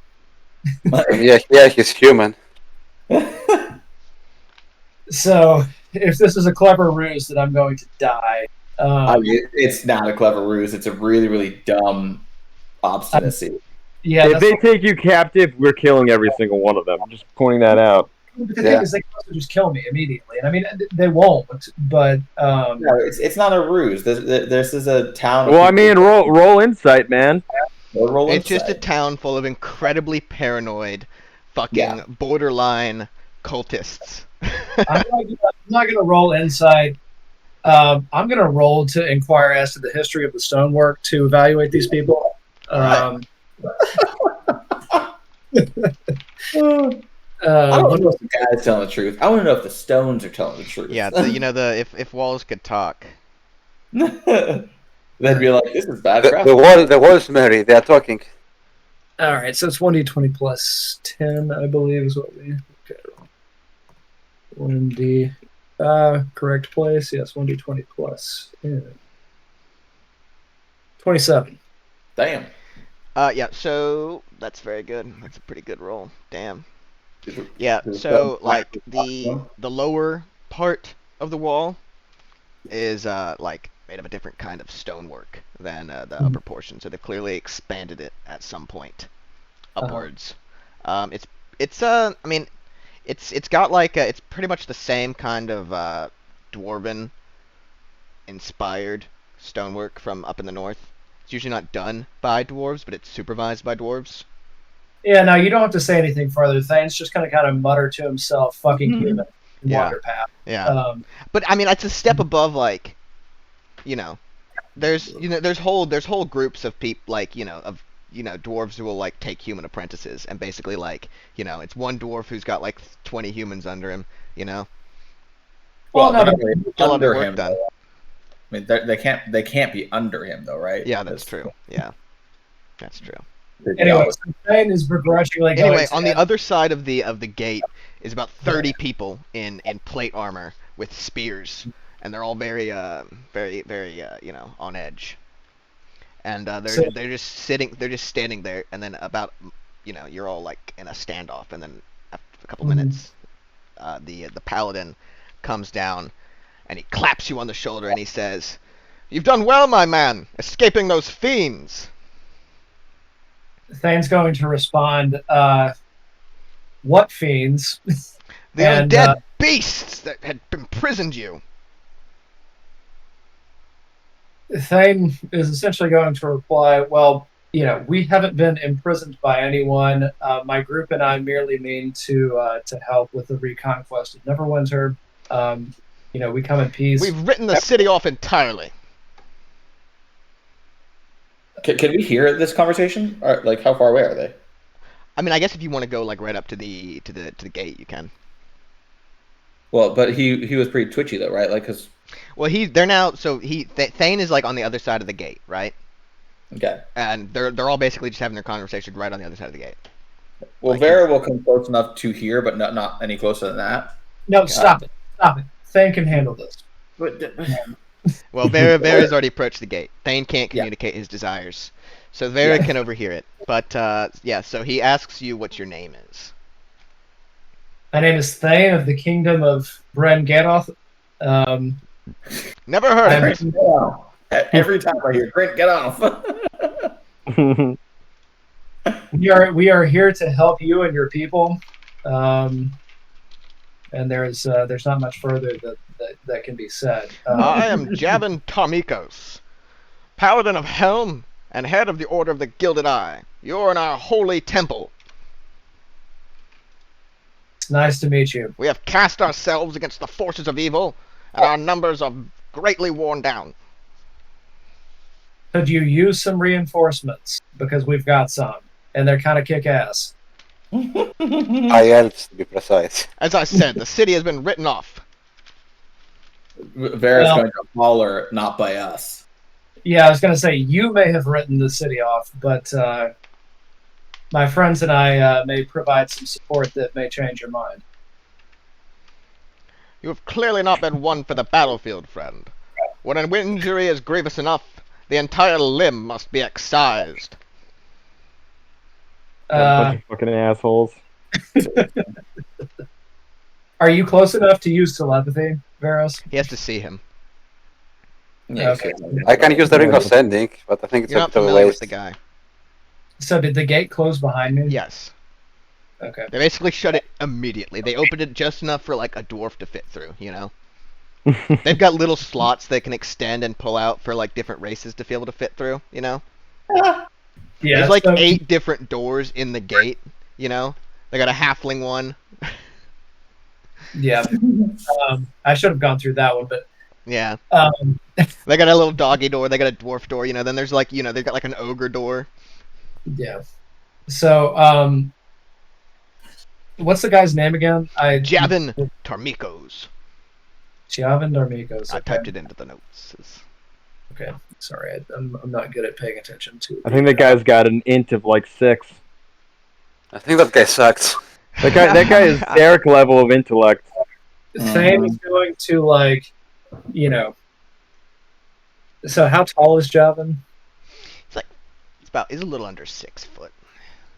Yeah, he's human. So if this is a clever ruse, then I'm going to die. It's not a clever ruse. It's a really, really dumb obstinacy. Yeah, If they take you captive, we're killing every single one of them. I'm just pointing that out. the thing is, they can also just kill me immediately, and I mean, they won't. But No, it's not a ruse. This is a town. Well, I mean, roll insight, man. It's just a town full of incredibly paranoid, fucking borderline cultists. I'm not going to roll insight. I'm going to roll to inquire as to the history of the stonework to evaluate these people. I don't know if the guy's telling the truth. I want to know if the stones are telling the truth. Yeah, if walls could talk. They'd be like, "This is bad crap." The walls, Mary, they are talking. All right, so it's 1d20 plus 10, I believe, is what we. Okay. 1d. Correct place. Yes, 1d20 plus 10. 27. Damn. Yeah, so that's very good. That's a pretty good roll. Damn. Yeah, so like the lower part of the wall is like made of a different kind of stonework than the upper portion. So they've clearly expanded it at some point upwards. It's I mean, it's got like it's pretty much the same kind of dwarven inspired stonework from up in the north. It's usually not done by dwarves, but it's supervised by dwarves. Yeah, no, you don't have to say anything further. Thane's just gonna kind of mutter to himself, "Fucking human," and wander past. Yeah. But I mean, it's a step above, like, there's whole groups of people, like, dwarves who will like take human apprentices, and basically like, it's one dwarf who's got like 20 humans under him, Well, no, Get a lot of under work him. done. I mean, they can't be under him though, right? Yeah, that's true. Yeah, that's true. Anyway, so Thane is begrudgingly going. Anyway, on the other side of the gate is about 30 people in plate armor with spears, and they're all very very on edge. And they're just standing there, and then about you're all like in a standoff, and then after a couple minutes, the paladin comes down, and he claps you on the shoulder, and he says, "You've done well, my man, escaping those fiends." Thane's going to respond, "What fiends?" The And, undead beasts that had imprisoned you. Thane is essentially going to reply, "Well, we haven't been imprisoned by anyone. My group and I merely mean to help with the reconquest of Neverwinter. We come in peace." We've written the city off entirely. Can we hear this conversation? Or, like, how far away are they? I mean, I guess if you want to go like right up to the gate, you can. Well, but he was pretty twitchy though, right? Like, because Well, they're now Thane is like on the other side of the gate, right? okay. And they're all basically just having their conversation right on the other side of the gate. Well, Like, Vera will come close enough to hear, but not any closer than that. No, stop it. Thane can handle this. Well, Vera's already approached the gate. Thane can't communicate his desires, so Vera can overhear it. But so he asks you what your name is. My name is Thane of the Kingdom of Bren Gadoth. Never heard of it. Every time I hear Grant, get off. We are here to help you and your people, and there's not much further that can be said. I am Javin Tarmikos, Paladin of Helm and head of the Order of the Gilded Eye. You're in our holy temple. It's nice to meet you. We have cast ourselves against the forces of evil, and our numbers are greatly worn down. Could you use some reinforcements? Because we've got some, and they're kind of kick-ass. High elves, to be precise. As I said, the city has been written off. Vera's going to holler, not by us. Yeah, I was going to say, you may have written the city off, but my friends and I may provide some support that may change your mind. You have clearly not been one for the battlefield, friend. When an injury is grievous enough, the entire limb must be excised. Bunch of fucking assholes. Are you close enough to use telepathy, Veros? He has to see him. Yeah, Okay. I can use the Ring of Sending, but I think it's You're a not bit of a familiar with waste. the guy. So did the gate close behind me? Yes. Okay. They basically shut it immediately. They opened it just enough for like a dwarf to fit through, you know? They've got little slots they can extend and pull out for like different races to be able to fit through, you know? Yeah. There's like so- 8 different doors in the gate, you know? They got a halfling one. Yeah. I should have gone through that one, but Yeah. um, They got a little doggy door, they got a dwarf door, you know, then there's like, you know, they've got like an ogre door. yeah. So what's the guy's name again? Javin Tarmikos. Javin Darmikos. I typed it into the notes. Okay. Sorry, I'm not good at paying attention to. I think that guy's got an int of like 6. I think that guy sucks. That guy is Derek level of intellect. Thane is going to like, you know. So how tall is Javin? He's a little under 6 foot.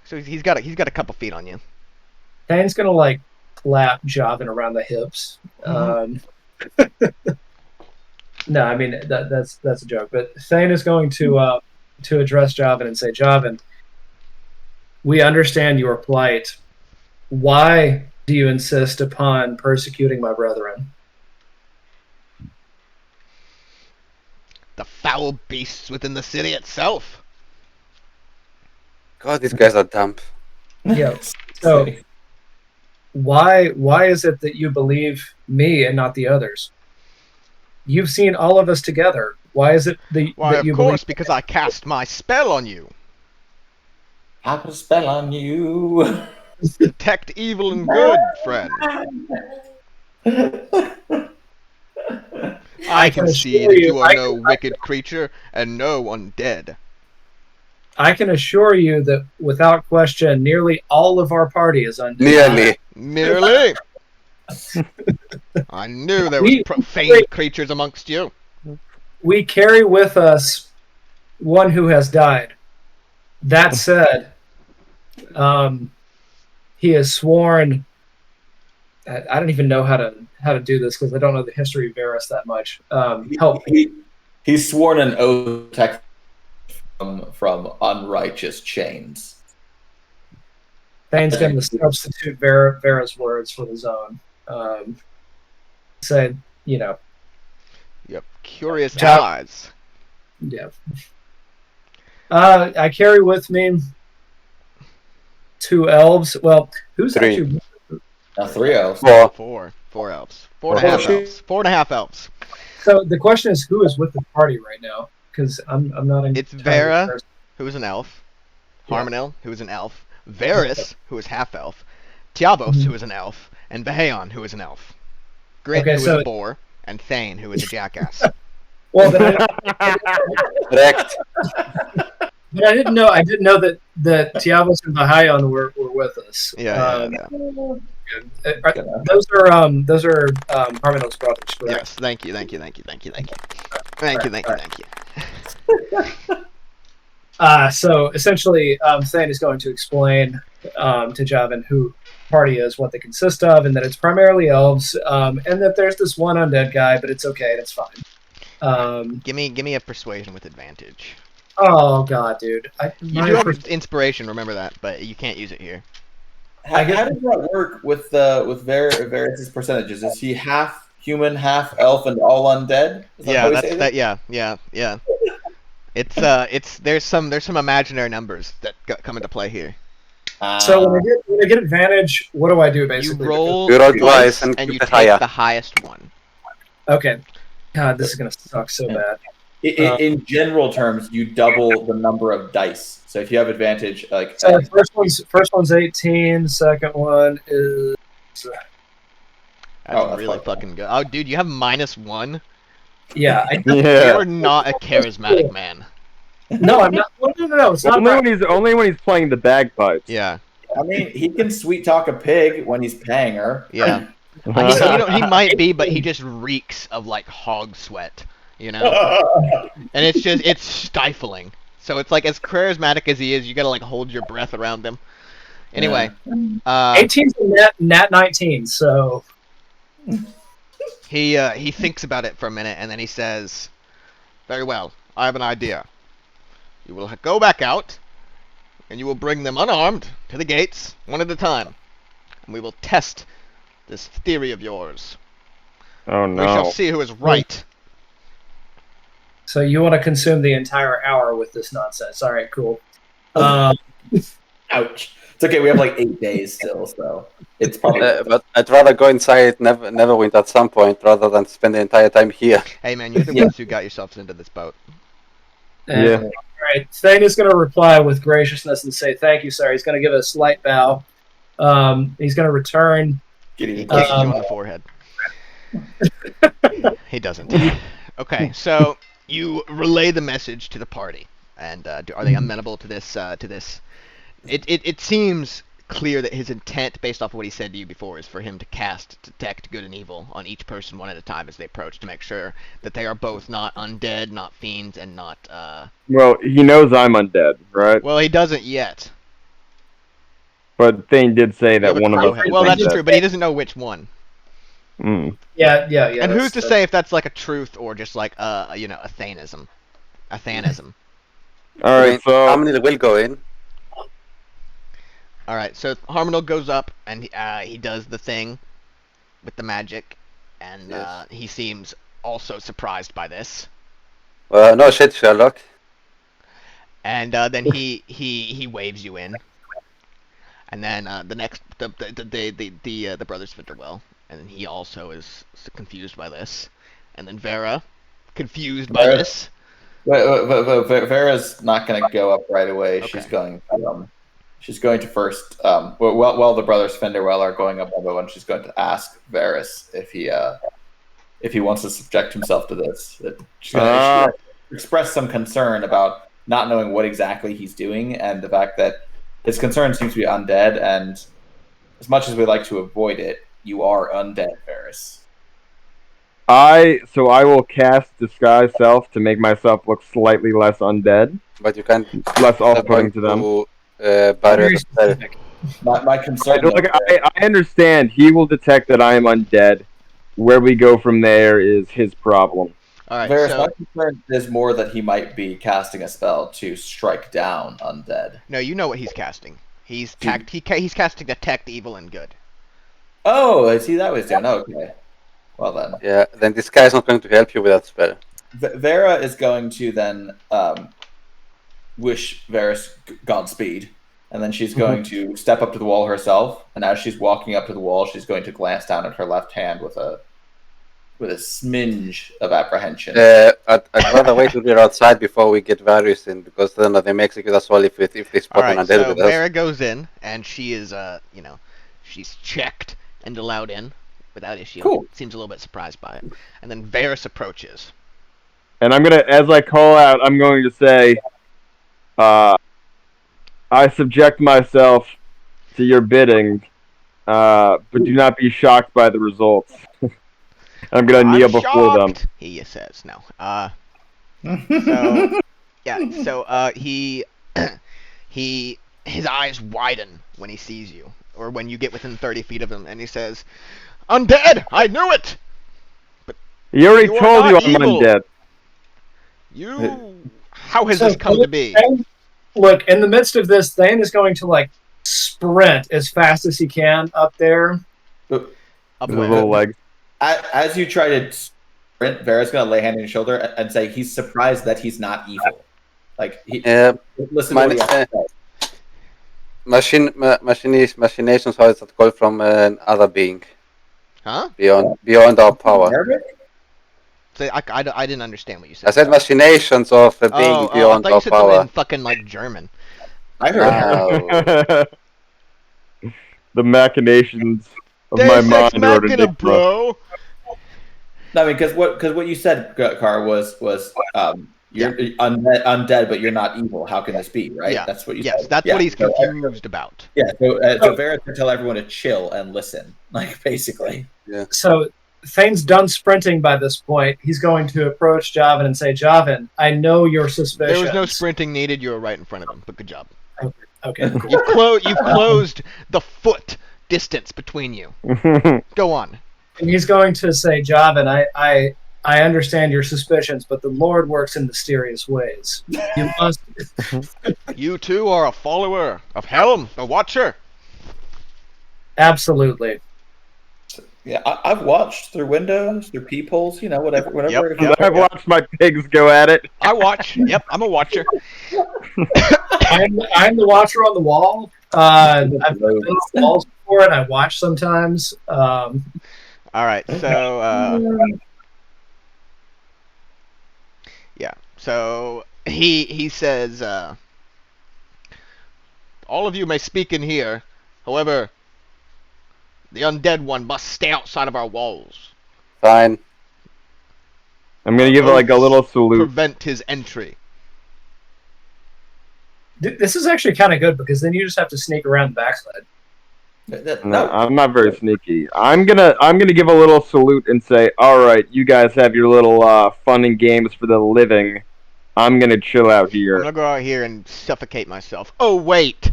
So he's got a couple feet on you. Thane's gonna like clap Javin around the hips. No, I mean that's a joke. But Thane is going to address Javin and say, Javin, we understand your plight. Why do you insist upon persecuting my brethren? The foul beasts within the city itself. God, these guys are dumb. Yeah. So why is it that you believe me and not the others? You've seen all of us together. Why is it Why, that of you course, believe? because I cast my spell on you. I put a spell on you. Detect evil and good, friend. I can see assure that you- you are I no can- wicked creature and no undead. I can assure you that without question, nearly all of our party is undead. Nearly. Merely. I knew there We- was profane wait. creatures amongst you. We carry with us one who has died. That said, he has sworn. I don't even know how to do this because I don't know the history of Varus that much. Help me. He's sworn an oath to protect from unrighteous chains. Thane's going to substitute Vera's words for his own. Say, you know, You have curious Job. allies. yeah. I carry with me 2 elves. Well, who's 3. actually? Now 3 elves. Well, 4 elves. 4.5 elves. 4.5 elves. So the question is, who is with the party right now? Because I'm not. It's entirely Vera. sure. Who is an elf. Yeah. Harmonil, who is an elf. Varus, who is half elf. Tiavos, who is an elf. And Vaheon, who is an elf. Grint, Okay, who is so- a boar. And Thane, who is a jackass. Well, but wrecked. I didn't know. I didn't know that Tiavos and Bahayon were with us. Yeah. Those are Harmonil's brothers, correct? Yes, thank you. So essentially, Thane is going to explain to Javin who party is, what they consist of, and that it's primarily elves, and that there's this one undead guy, but it's okay, it's fine. Give me a persuasion with advantage. Oh god, dude. You do have inspiration, remember that, but you can't use it here. How does that work with Varys' percentages? Is he half human, half elf, and all undead? Is that Yeah, how we that's say that. Yeah. It's there's some imaginary numbers that come into play here. So when I get advantage, what do I do basically? You roll You roll twice twice and and keep you the take higher. the highest one. Okay. God, this is gonna suck so bad. In general terms, you double the number of dice. So if you have advantage, like So first one's 18. Second one is That's that's really fine. fucking good. Oh, dude, you have -1. yeah. Yeah. You're not a charismatic man. No, I'm not. No. It's not. Only when he's playing the bagpipes. Yeah. I mean, he can sweet talk a pig when he's paying her. Yeah. He might be, but he just reeks of like hog sweat, you know. And it's stifling. So it's like as charismatic as he is, you gotta like hold your breath around him. Anyway, 18's a nat 19. So he thinks about it for a minute and then he says, "Very well. I have an idea. You will go back out, and you will bring them unarmed to the gates, one at a time, and we will test this theory of yours. Oh We shall no. see who is right." So you want to consume the entire hour with this nonsense? All right, cool. Ouch. It's okay. We have like 8 days still, so it's probably. But I'd rather go inside Neverwinter at some point rather than spend the entire time here. Hey man, you're the ones who got yourselves into this boat. Yeah. All right. Thane is going to reply with graciousness and say, "Thank you, sir." He's going to give a slight bow. He's going to return. He Getting kisses you on the forehead. He doesn't. Okay, so you relay the message to the party, and are they amenable to this? It seems clear that his intent, based off of what he said to you before, is for him to cast detect good and evil on each person one at a time as they approach, to make sure that they are both not undead, not fiends, and not. Well, he knows I'm undead, right? Well, he doesn't yet. But Thane did say that Yeah, one of but us. Crowhead- is well, that's undead. true, but he doesn't know which one. Mm. Yeah. And who's to say if that's like a truth or just like a Thanism, a Thanism? All right, so Harmony will go in. All right, so Harmonal goes up and he does the thing with the magic, and Yes. he seems also surprised by this. No shit, Sherlock. And then he waves you in, and then the brothers Finterwell, and then he also is confused by this, and then Vera, confused by Vera. this. Vera's not going to go up right away. Okay. She's going to first. While the brothers Fenderwell are going up one by one, she's going to ask Varys if he wants to subject himself to this. She's going to express some concern about not knowing what exactly he's doing, and the fact that his concern seems to be undead. And as much as we like to avoid it, you are undead, Varys. I will cast Disguise Self to make myself look slightly less undead, But you can't. less off-putting to them. Very Barrier specific. My concern. I understand he will detect that I am undead. Where we go from there is his problem. All right, Varys, so my concern is more that he might be casting a spell to strike down undead. no, you know what he's casting. He's he's casting detect evil and good. Oh, I see that was doing. Okay. Well then. Yeah, then this guy is not going to help you with that spell. Vera is going to then wish Varys Godspeed, and then she's going to step up to the wall herself. And as she's walking up to the wall, she's going to glance down at her left hand with a smidge of apprehension. I'd rather wait till we're outside before we get Varys in, because then they may execute us all if they All spot right, an undead so with us. Vera goes in, and she is, she's checked and allowed in without issue. Cool. Seems a little bit surprised by it. And then Varys approaches. And I'm gonna, as I call out, I'm going to say, I subject myself to your bidding, but do not be shocked by the results. I'm gonna kneel before them. Shocked, he says. No. So yeah. So his eyes widen when he sees you, or when you get within 30 feet of him, and he says, "Undead! I knew it." He already You are told you not I'm evil. undead. How has So this come to be? Thane- Look, in the midst of this, Thane is going to like sprint as fast as he can up there. Up His where? little legs. As you try to sprint, Vera's going to lay a hand on your shoulder and say he's surprised that he's not evil. Like, listen to what he has to say. Machinations, how is that called, from another being Huh? beyond our power. Arabic? Say, I didn't understand what you said. I said machinations of a being I beyond thought you our said something power. in fucking like German. I heard Arabic. Wow. The machinations of my Deus Ex mind are Machina, ridiculous. bro. No, I mean, because what you said, Car, was you're undead, but you're not evil. How can this be, right? Yeah. That's what you Yes, said. that's Yeah, what he's so- confused about. Yeah, so Vera can tell everyone to chill and listen, like, basically. So Thane's done sprinting by this point. He's going to approach Javin and say, Javin, I know your suspicions. There was no sprinting needed. You were right in front of him, but good job. Okay, cool. You closed the foot distance between you. Go on. And he's going to say, Javin, I understand your suspicions, but the Lord works in mysterious ways. You must. You too are a follower of Helm, a watcher. Absolutely. Yeah, I've watched through windows, through peepholes, whatever. Yep. I've watched my pigs go at it. I watch. Yep, I'm a watcher. I'm the watcher on the wall. I've been on the walls before, and I watch sometimes. All right, so yeah, so he says, all of you may speak in here. However, the undead one must stay outside of our walls. Fine. I'm gonna give it like a little salute. Prevent his entry. This is actually kind of good because then you just have to sneak around the backside. No, I'm not very sneaky. I'm gonna give a little salute and say, all right, you guys have your little fun and games for the living. I'm gonna chill out I'm here. gonna go out here and suffocate myself. Oh wait,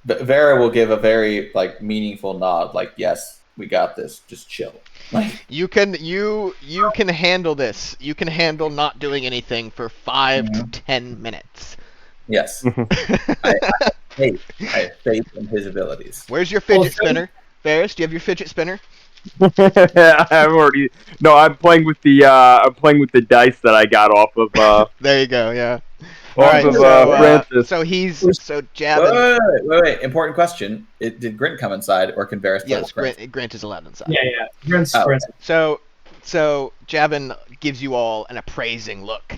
But Vera will give a very meaningful nod, like, yes, we got this. Just chill. you can handle this. You can handle not doing anything for 5 to 10 minutes. Yes. I have faith in his abilities. Where's your fidget spinner, Ferris? Do you have your fidget spinner? I'm already. No, I'm playing with the dice that I got off of There you go. Yeah. off All right. of So, Francis. so Javin. Wait. Important question. Did Grint come inside, or can Varys play Yes, with Grint? Grant is allowed inside. Yeah. Prince. Oh. So Javin gives you all an appraising look,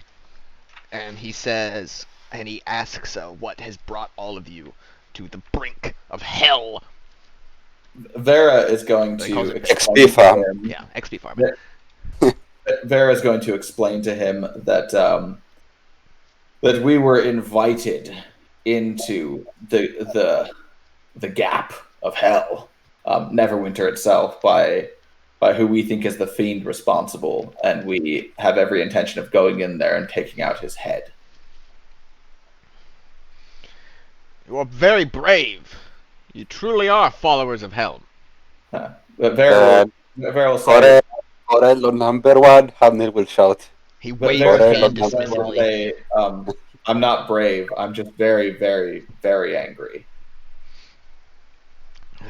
and he says, and he asks, what has brought all of you to the brink of hell? Vera is going They call to it explain XP farm. to him. Yeah, XP farm. Vera is going to explain to him that that we were invited into the gap of hell, Neverwinter itself, by who we think is the fiend responsible, and we have every intention of going in there and taking out his head. You are very brave. You truly are followers of Helm. But Vera will say, Corel, Corello #1, Hamnir will shout. He but waves Vera his hand Corel- will dismissively. say, I'm not brave. I'm just very, very, very angry.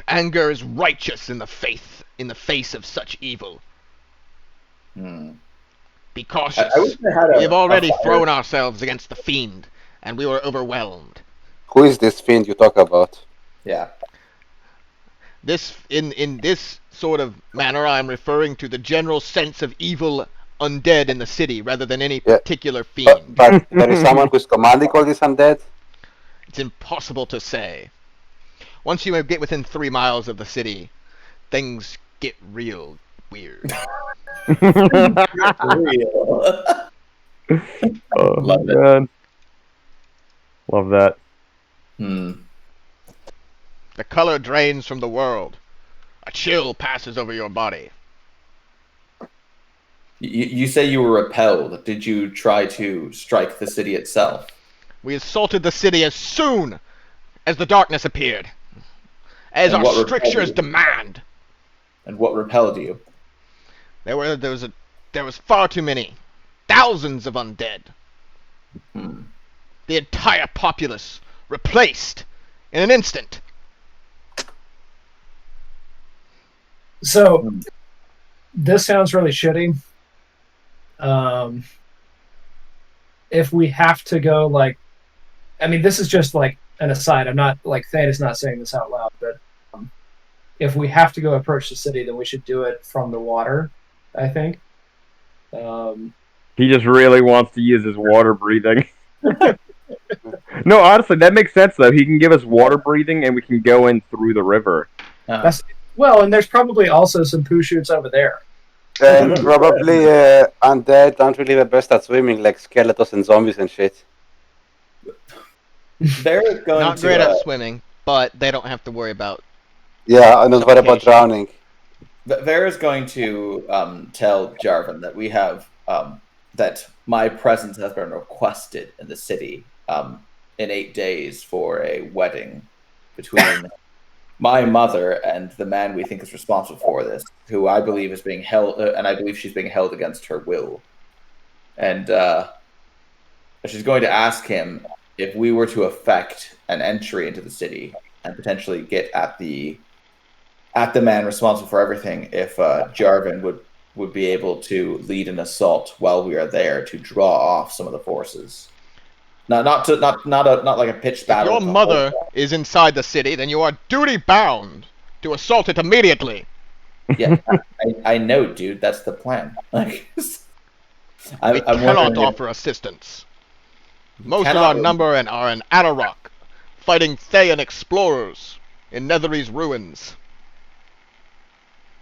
Anger is righteous in the face of such evil. Hmm. Be cautious. I wish I had We have already a fire. thrown ourselves against the fiend, and we were overwhelmed. Who is this fiend you talk about? Yeah. This in this sort of manner, I am referring to the general sense of evil undead in the city, rather than any Yeah. particular But, fiend. but there is someone who's commanding all this undead? It's impossible to say. Once you get within 3 miles of the city, things get real weird. Real. Oh, Love it. God. Love that. Hmm. The color drains from the world. A chill passes over your body. You say you were repelled. Did you try to strike the city itself? We assaulted the city as soon as the darkness appeared, as And our what repelled strictures you? demand. And what repelled you? There was far too many thousands of undead. Hmm. The entire populace replaced in an instant. So this sounds really shitty. If we have to go, like, I mean, this is just like an aside. I'm not like Thane is not saying this out loud, but if we have to go approach the city, then we should do it from the water, I think. He just really wants to use his water breathing. No, honestly, that makes sense though. He can give us water breathing, and we can go in through the river. That's well, and there's probably also some poo shoots over there. And probably undead aren't really the best at swimming, like skeletons and zombies and shit. They're going Not to. great at swimming, but they don't have to worry about. Yeah, and not worry about drowning. Vera's going to tell Jarvan that we have that my presence has been requested in the city in 8 days for a wedding between my mother and the man we think is responsible for this, who I believe is being held, and I believe she's being held against her will. And she's going to ask him if we were to effect an entry into the city and potentially get at the man responsible for everything, if Jarvan would be able to lead an assault while we are there to draw off some of the forces. Not like a pitched If battle. your mother is inside the city, then you are duty bound to assault it immediately. Yeah, I know, dude. That's the plan. Like, We cannot offer assistance. Most of our number are in Adarok, fighting Thayan explorers in Nethery's ruins.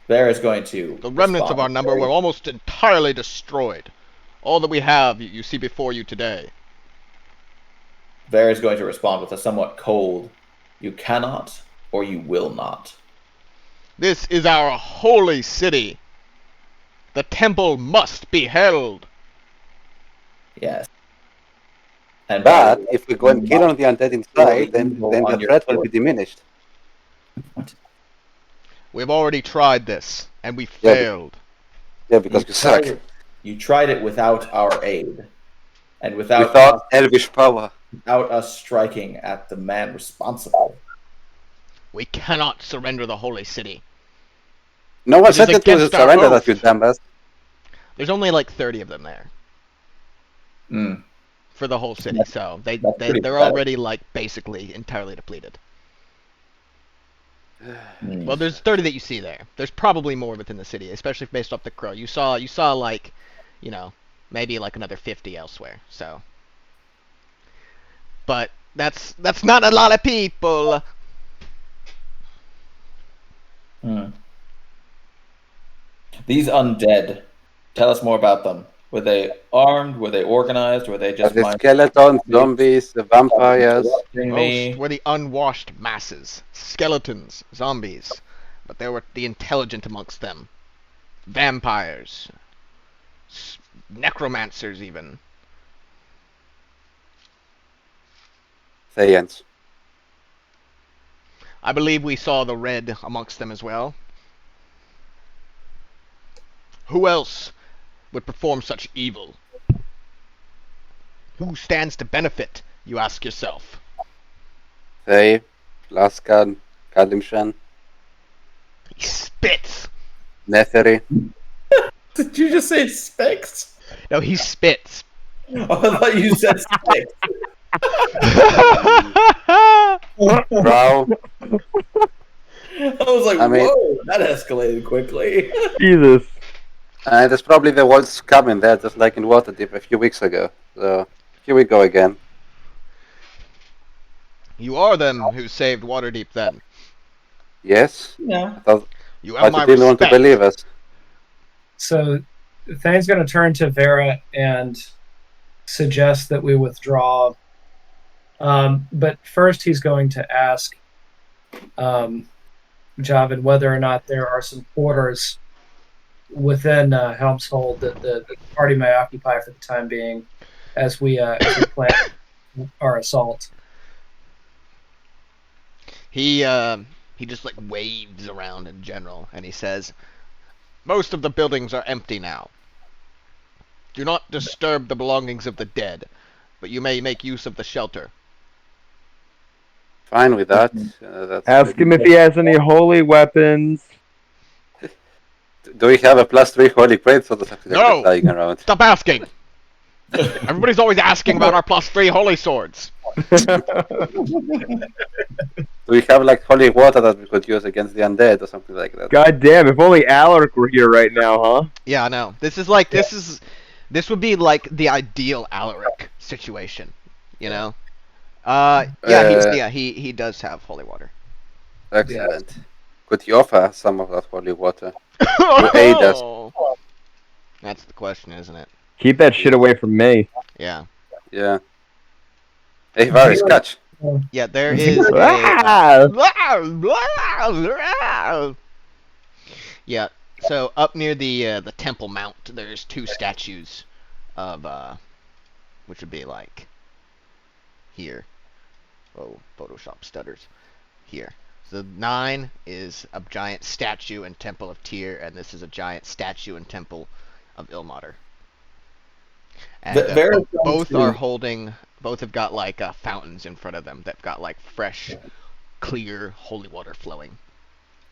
There is going to. The remnants of our number were almost entirely destroyed. All that we have, you see before you today. There is going to respond with a somewhat cold, "You cannot, or you will not." This is our holy city. The temple must be held. Yes. And But if we go and kill on the undead inside, then the threat will be diminished. We've already tried this, and we failed. Yeah, because we suck. You tried it without our aid, and without elvish power. Without us striking at the man responsible. We cannot surrender the holy city. No one It said is that we against our surrender oath. that, you dumbass. There's only like 30 of them there Mm. for the whole city, so pretty they're pathetic. already like basically entirely depleted. Well, there's 30 that you see there. There's probably more within the city, especially based off the crow. You saw like, you know, maybe like another 50 elsewhere. So, but that's not a lot of people. These undead, tell us more about them. Were they armed? Were they organized? Were they just The skeletons, zombies, the vampires. Most were the unwashed masses, skeletons, zombies, but there were the intelligent amongst them, vampires, necromancers even. Thayans. I believe we saw the red amongst them as well. Who else would perform such evil? Who stands to benefit, you ask yourself? Thay, Laskan, Kalimshan, Hmm. He spits. Nethery. Did you just say Specs? No, he spits. Oh, I thought you said Specs. Drow. I was like, I mean- whoa, that escalated quickly. Jesus. There's probably the world's coming there, just like in Waterdeep a few weeks ago. So, here we go again. You are them who saved Waterdeep then. Yes? Yeah. I thought You have my you didn't want to respect. believe us. So Thane's going to turn to Vera and suggest that we withdraw. But first he's going to ask Javan whether or not there are some quarters within Helmshold that the party may occupy for the time being as we plan our assault. He just like waves around in general, and he says, most of the buildings are empty now. Do not disturb the belongings of the dead, but you may make use of the shelter. Fine with that. That's Ask good. him if he has any holy weapons. Do we have a +3 holy plate so that's actually No! flying around? Stop asking! Everybody's always asking about our +3 holy swords. Do we have like holy water that we could use against the undead or something like that? God damn! If only Alaric were here right now, huh? Yeah, I know. This would be like the ideal Alaric situation, you know? He does have holy water. Excellent. Could you offer some of that holy water? To aid us. That's the question, isn't it? Keep that shit away from me. Yeah. Yeah. Hey, Varys, catch. Yeah, there is a... Yeah, so up near the Temple Mount, there's 2 statues of, which would be like here. Oh, Photoshop stutters. Here. So 9 is a giant statue and Temple of Tyr, and this is a giant statue and Temple of Ilmater. And both have got like fountains in front of them that've got like fresh, clear holy water flowing.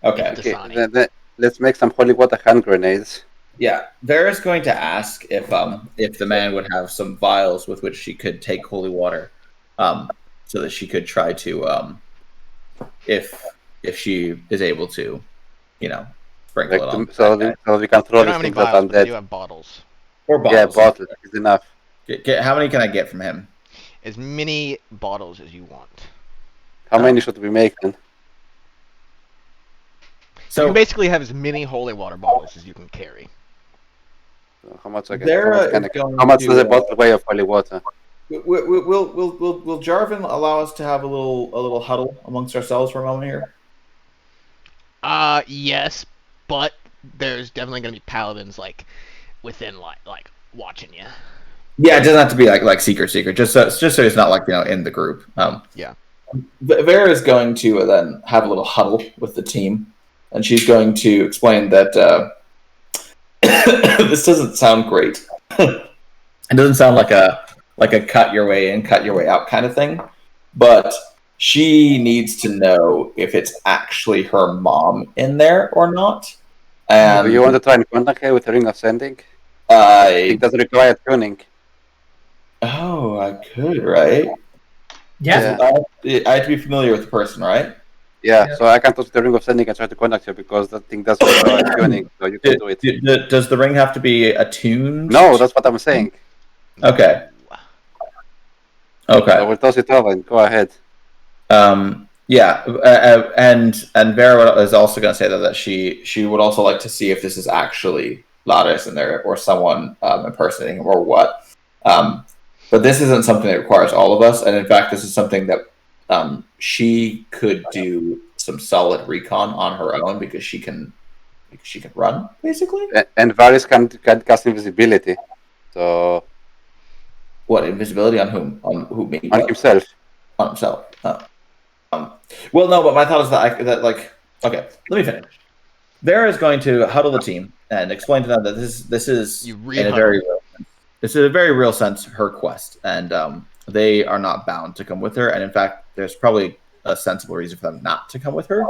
Okay. Then let's make some holy water hand grenades. Yeah, Vera's going to ask if the man would have some vials with which she could take holy water, so that she could try to, if she is able to, sprinkle it on. So we can throw I don't these have any things that vials, but I do undead. have bottles. Or bottles. Yeah, bottles is enough. How many can I get from him? As many bottles as you want. How many should we make then? So you basically have as many holy water bottles as you can carry. So how much Vera can is I going how much to, does a bottle weigh of holy water? Will Jarvan allow us to have a little huddle amongst ourselves for a moment here? Yes, but there's definitely gonna be paladins like within like watching you. Yeah, it doesn't have to be like secret, just so it's not like in the group. Yeah. Vera is going to then have a little huddle with the team, and she's going to explain that this doesn't sound great. It doesn't sound like a cut your way in, cut your way out kind of thing, but she needs to know if it's actually her mom in there or not. And Do you want to try and contact her with a ring of sending? It doesn't require tuning. Oh, I could, right? Yeah. I have to be familiar with the person, right? Yeah, so I can touch the ring of sending and try to contact her because that thing doesn't require tuning, so you can do it. Does the ring have to be attuned? No, that's what I'm saying. Okay. So we'll toss it over and go ahead. Yeah, and Vera is also going to say that she would also like to see if this is actually Laris in there or someone impersonating him or what. But this isn't something that requires all of us, and in fact, this is something that she could do some solid recon on her own because she can run basically. And Varys can cast invisibility. So what invisibility on whom? On who? Me? on himself. On himself. Well, no, but my thought is that okay, let me finish. Vera is going to huddle the team and explain to them that this is in a very real sense her quest, and they are not bound to come with her. And in fact, there's probably a sensible reason for them not to come with her.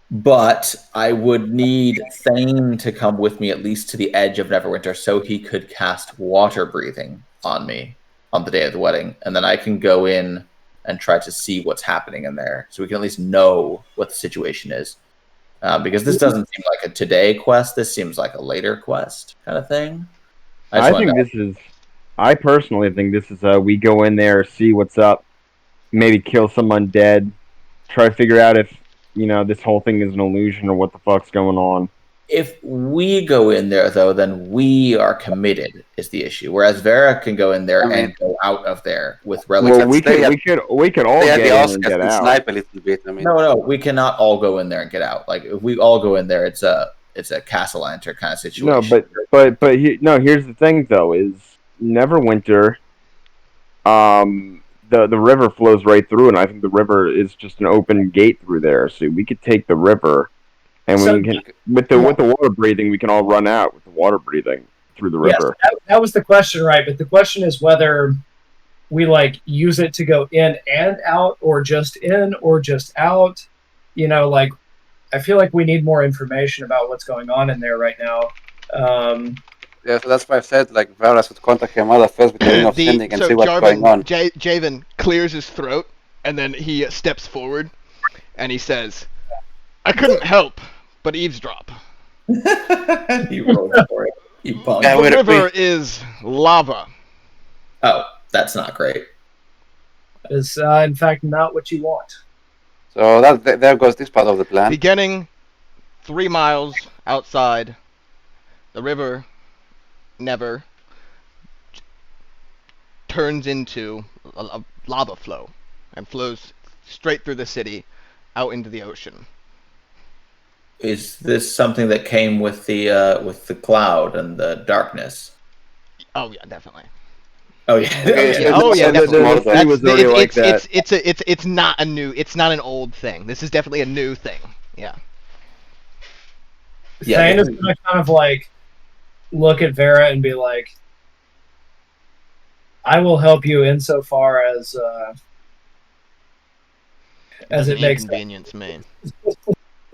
But I would need Thane to come with me at least to the edge of Neverwinter so he could cast water breathing on me on the day of the wedding, and then I can go in and try to see what's happening in there, so we can at least know what the situation is. Because this doesn't seem like a today quest. This seems like a later quest kind of thing. I personally think this is we go in there, see what's up, maybe kill some undead, try to figure out if this whole thing is an illusion or what the fuck's going on. If we go in there, though, then we are committed, is the issue. Whereas Vera can go in there and go out of there with relative... Well, we could all get in and get out. Snipe a little bit. I mean. No, we cannot all go in there and get out. Like, if we all go in there, it's a castle enter kind of situation. No, but here's the thing, though, is Neverwinter, the river flows right through, and I think the river is just an open gate through there. So we could take the river And So- we can with the water breathing, we can all run out with the water breathing through the Yes, river. that was the question, right? But the question is whether we like use it to go in and out, or just in or just out. You know, like I feel like we need more information about what's going on in there right now. Yeah, so that's why I said like Vera should contact her mother first with the ring of sending and see what's going on. Javen clears his throat, and then he steps forward, and he says, "I couldn't help but eavesdrop. You rolled for it. You punk. Yeah, The wait, river wait. is lava." Oh, that's not great. That is, in fact, not what you want. So that there goes this part of the plan. Beginning 3 miles outside, the river never turns into a lava flow and flows straight through the city out into the ocean. Is this something that came with the cloud and the darkness? Oh yeah, definitely. Oh yeah. Okay, Yeah, oh yeah, that's definitely. more The city was already like that. It's not a new. It's not an old thing. This is definitely a new thing. Yeah. Yeah, Thane yeah. is gonna kind of like look at Vera and be like, "I will help you insofar as Doesn't it makes sense." inconvenience me.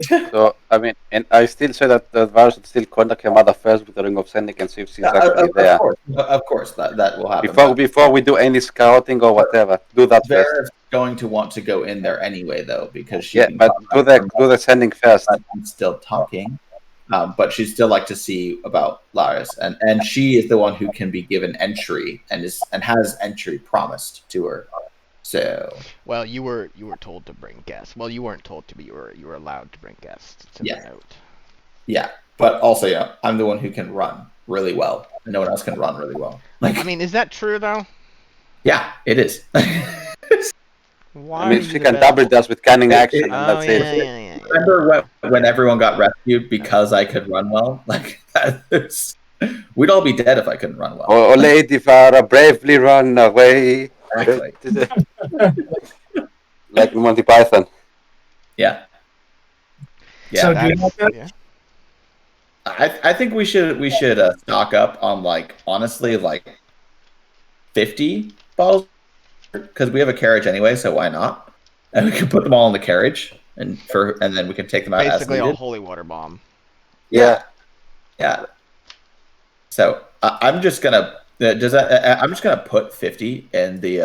So I mean, and I still say that Vera should still contact her mother first with the ring of sending and see if she's actually there. Of course, that will happen. Before we do any scouting or whatever, do that first. Vera's going to want to go in there anyway, though, because she Yeah, can but contact do the sending first. I'm still talking, but she'd still like to see about Laris, and she is the one who can be given entry and has entry promised to her. So Well, you were told to bring guests. Well, you weren't told to, but you were allowed to bring guests. It's in the note. yeah, but also I'm the one who can run really well, and no one else can run really well. Like, I mean, is that true though? yeah, it is. Why? I mean, are she you can the double best? that with canning action, and Oh that's yeah, it. yeah. Remember when everyone got rescued because I could run well? Like we'd all be dead if I couldn't run well. Or Lady Farah bravely run away. Exactly. Like in Monty Python. Yeah. Yeah. So do you want that? Yeah. I think we should stock up on honestly 50 bottles because we have a carriage anyway, so why not? And we can put them all in the carriage and then we can take them out Basically as a needed. holy water bomb. Yeah. Yeah. So I'm just gonna I'm just gonna put 50 in the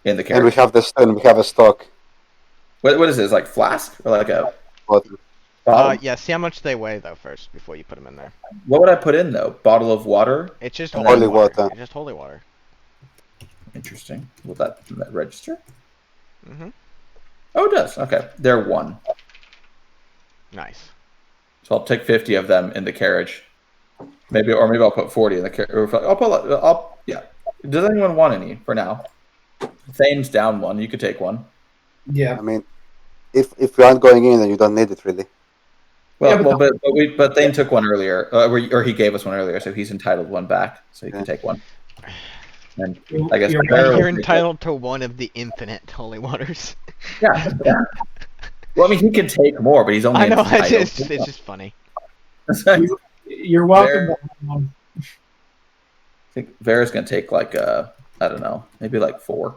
And we carriage. have we have a stock. What is this, like flask or like a Bottle. bottle? Yeah, see how much they weigh though first before you put them in there. What would I put in though? Bottle of water. It's just Holy holy water. water. It's just holy water. Interesting. Will that register? Mhm. Oh, it does. Okay, they're 1. Nice. So I'll take 50 of them in the carriage. Maybe I'll put 40 in the carriage. Yeah. Does anyone want any for now? Thane's down 1. You could take 1. Yeah. I mean, if you aren't going in, then you don't need it really. Well, Yeah, but Thane took 1 earlier, or he gave us 1 earlier, so he's entitled 1 back. So he can take 1. And I guess You're Vera will You're take entitled to one of the infinite holy waters. it. Yeah. Well, I mean, he can take more, but he's only I know. entitled. It's just funny. You're welcome. I think Vera's gonna take I don't know, maybe 4.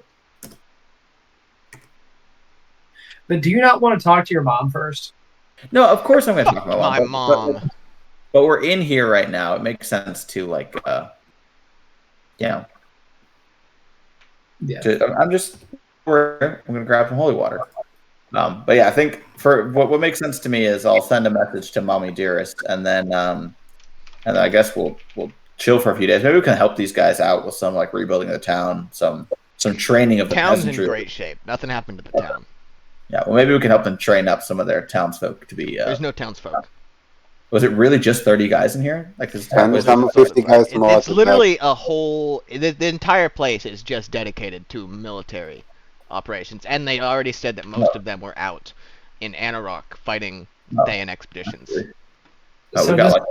But do you not want to talk to your mom first? No, of course I'm gonna take my My mom. mom. But we're in here right now. It makes sense to Yeah. I'm gonna grab some holy water. But yeah, I think for what makes sense to me is I'll send a message to Mommy Dearest, and then I guess we'll chill for a few days. Maybe we can help these guys out with some rebuilding of the town, some training of the Town's in peasantry. great shape. Nothing happened to the town. Yeah, well, maybe we can help them train up some of their townsfolk to be. There's no townsfolk. Was it really just 30 guys in here? This And was some 50 guys more. It's literally a whole. The entire place is just dedicated to military operations, and they already said that most of them were out in Anarok fighting Thayan expeditions. Oh, So we got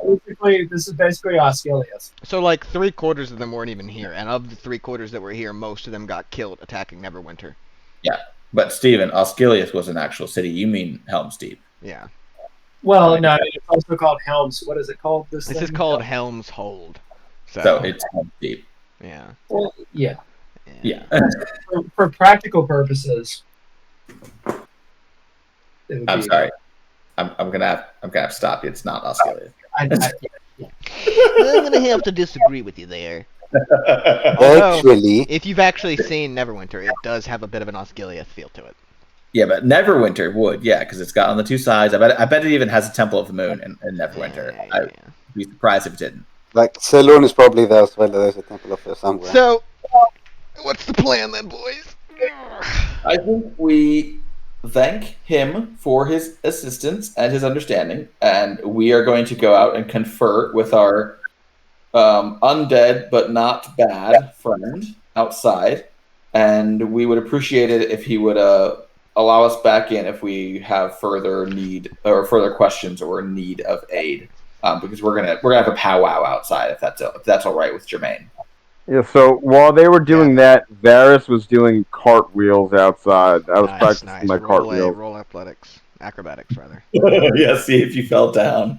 this is basically Oscilius. So 3/4 of them weren't even here, and of the 3/4 that were here, most of them got killed attacking Neverwinter. But Steven, Oscilius was an actual city. You mean Helm's Deep? Yeah. Well, no, I mean, it's also called Helms. What is it called? This thing? is called Helm's Hold. So it's deep. Yeah. Well, yeah. Yeah. For practical purposes. it would I'm be- sorry. I'm gonna have to stop you. It's not Osgiliath. I, I'm gonna have to disagree with you there. Although, Actually, if you've actually seen Neverwinter, it does have a bit of an Osgiliath feel to it. Yeah, but Neverwinter would, yeah, because it's got on the two sides. I bet it even has a Temple of the Moon in Neverwinter. I'd be surprised if it didn't. like Saloon is probably there as well. There's a Temple of Fear somewhere. So, what's the plan then, boys? I think we thank him for his assistance and his understanding, and we are going to go out and confer with our undead but not bad friend outside, and we would appreciate it if he would allow us back in if we have further need or further questions or need of aid, because we're gonna have a powwow outside if that's all right with Jermaine. Yeah, so while they were doing that, Varys was doing cartwheels outside. I was practicing my cartwheels. Roll athletics. Acrobatics, rather. Yeah, see if you fell down.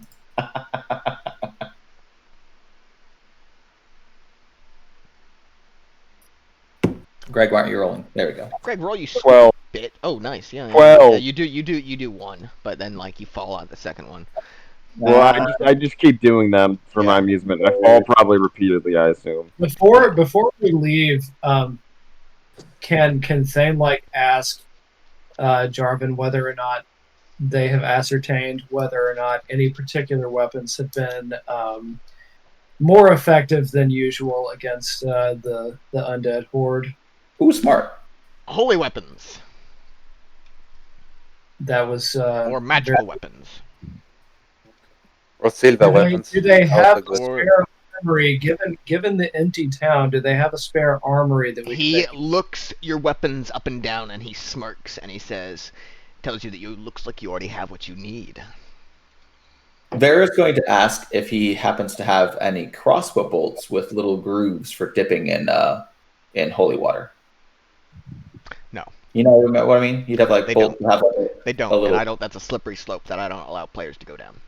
Greg, why aren't you rolling? There we go. Greg, roll you 12. bit. Oh, nice. Yeah. 12. Yeah, you do one, but then like you fall on the second one. Well, I just keep doing them for my amusement. I fall probably repeatedly, I assume. before we leave, can Thane like ask Jarvan whether or not they have ascertained whether or not any particular weapons have been more effective than usual against the undead horde? Ooh, smart. Holy weapons That was or magical weapons. Or silver weapons. Do they have Also a good. spare armory? Given the empty town, do they have a spare armory that we He can looks your weapons up and down and he smirks and he tells you that you looks like you already have what you need. Vera's going to ask if he happens to have any crossbow bolts with little grooves for dipping in holy water. No. You know what I mean? You'd have like They bolts that have They don't, A little- and I don't. That's a slippery slope that I don't allow players to go down.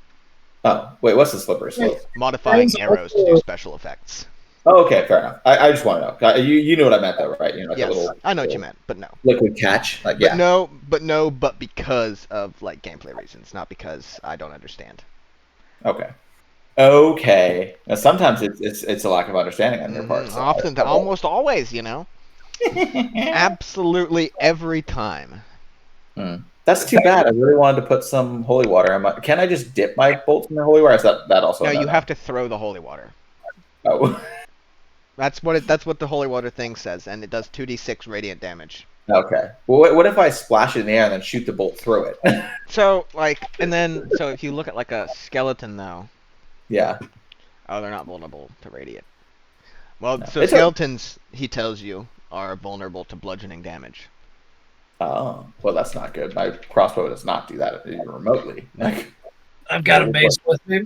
Oh, wait, what's the slippery slope? Modifying arrows to do special effects. Oh, okay, fair enough. I just want to know. You know what I meant though, right? You know, like Yes, a little I know what you meant, but no. liquid catch. Like, yeah. But because of like gameplay reasons, not because I don't understand. Okay. Now, sometimes it's a lack of understanding on your part. so- Often, almost always, absolutely every time. That's too bad. I really wanted to put some holy water in my. Can I just dip my bolts in the holy water? Is that also? No, a you no-no? have to throw the holy water. Oh. That's what the holy water thing says, and it does 2d6 radiant damage. Okay. Well, what if I splash it in the air and then shoot the bolt through it? So if you look at like a skeleton though, Yeah. oh, they're not vulnerable to radiant. Well, No. so It's skeletons, he tells you, are vulnerable to bludgeoning damage. Oh, well, that's not good. My crossbow does not do that even remotely. Like, I've got a base with me.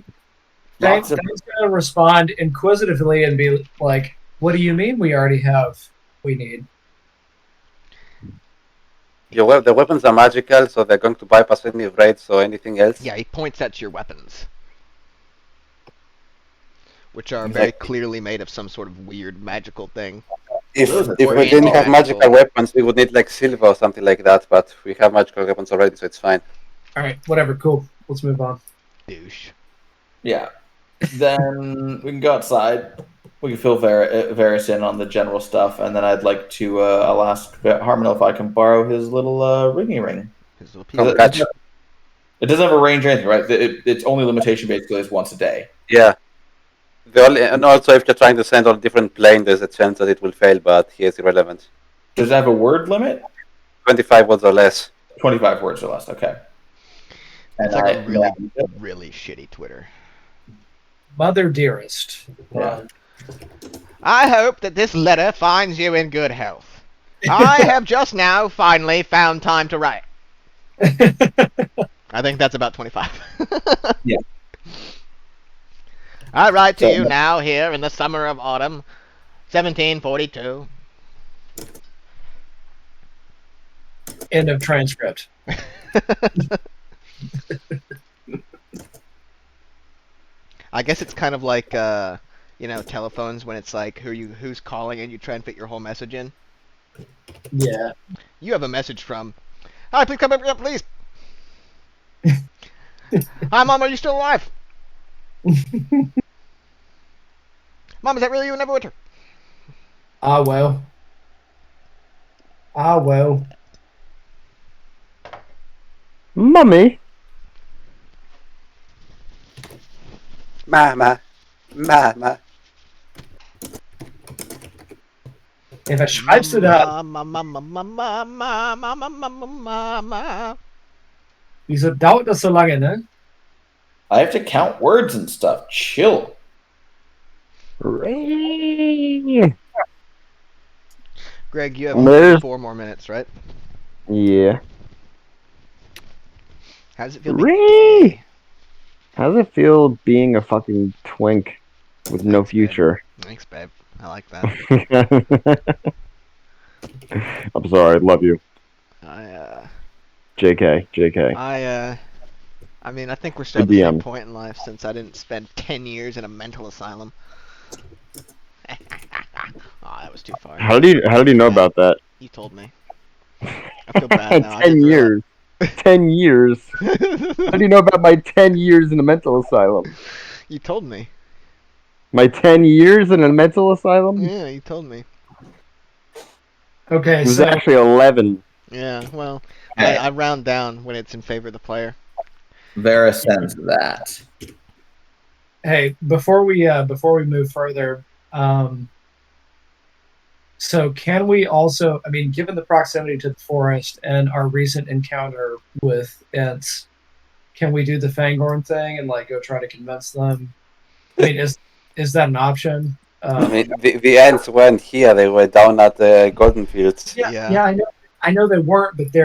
Lots Thane's of- going to respond inquisitively and be like, "What do you mean we already have we need?" The weapons are magical, so they're going to bypass any raids or anything else. Yeah, he points at your weapons, which are Exactly. very clearly made of some sort of weird magical thing. If Those are we great. didn't have Magical. magical weapons, we would need like silver or something like that. But we have magical weapons already, so it's fine. All right, whatever. Cool. Let's move on. Douche. yeah. Then we can go outside. We can fill Varys in on the general stuff, and then I'd like to. I'll ask Harmonel if I can borrow his little ringy ring. His little Come piece of- catch. It doesn't have a range or anything, right? Its only limitation basically is once a day. Yeah. And also, if you're trying to send on a different plane, there's a chance that it will fail, but here it's irrelevant. Does it have a word limit? 25 words or less. 25 words or less. Okay. It's like a really shitty Twitter. Mother dearest. Yeah. I hope that this letter finds you in good health. I have just now finally found time to write. I think that's about 25. Yeah. I write to So- you now here in the summer of autumn, 1742. End of transcript. I guess it's kind of like telephones when it's like who's calling and you try and fit your whole message in. Yeah. You have a message from. Hi, please come up here, please. Hi, Mom. Are you still alive? Mom, is that really you in Neverwinter? Ah, well. Ah, well. Mummy. Mama. Mama. If I schreibst it up, Mama. wieso dauert das so lange, ne? I have to count words and stuff. Chill. Ray. Greg, you There's- have 4 more minutes, right? Yeah. How does it feel? Being Ray. gay? How does it feel being a fucking twink with no Thanks, babe. future? Thanks, babe. I like that. I'm sorry. I love you. I JK. I mean, I think we're still at the same point in life since I didn't spend 10 years in a mental asylum. Oh, that was too far. How did you know about that? You told me. I feel bad now. 10 years. 10 years. How do you know about my 10 years in a mental asylum? You told me. My 10 years in a mental asylum? Yeah, you told me. Okay, It was so actually 11. Yeah, well, Hey. I round down when it's in favor of the player. Vera sends that. hey, before we move further, so can we also? I mean, given the proximity to the forest and our recent encounter with Ents, can we do the Fangorn thing and like go try to convince them? I mean, is that an option? I mean, the ants weren't here. They were down at the Golden Fields. Yeah. I know they weren't, but they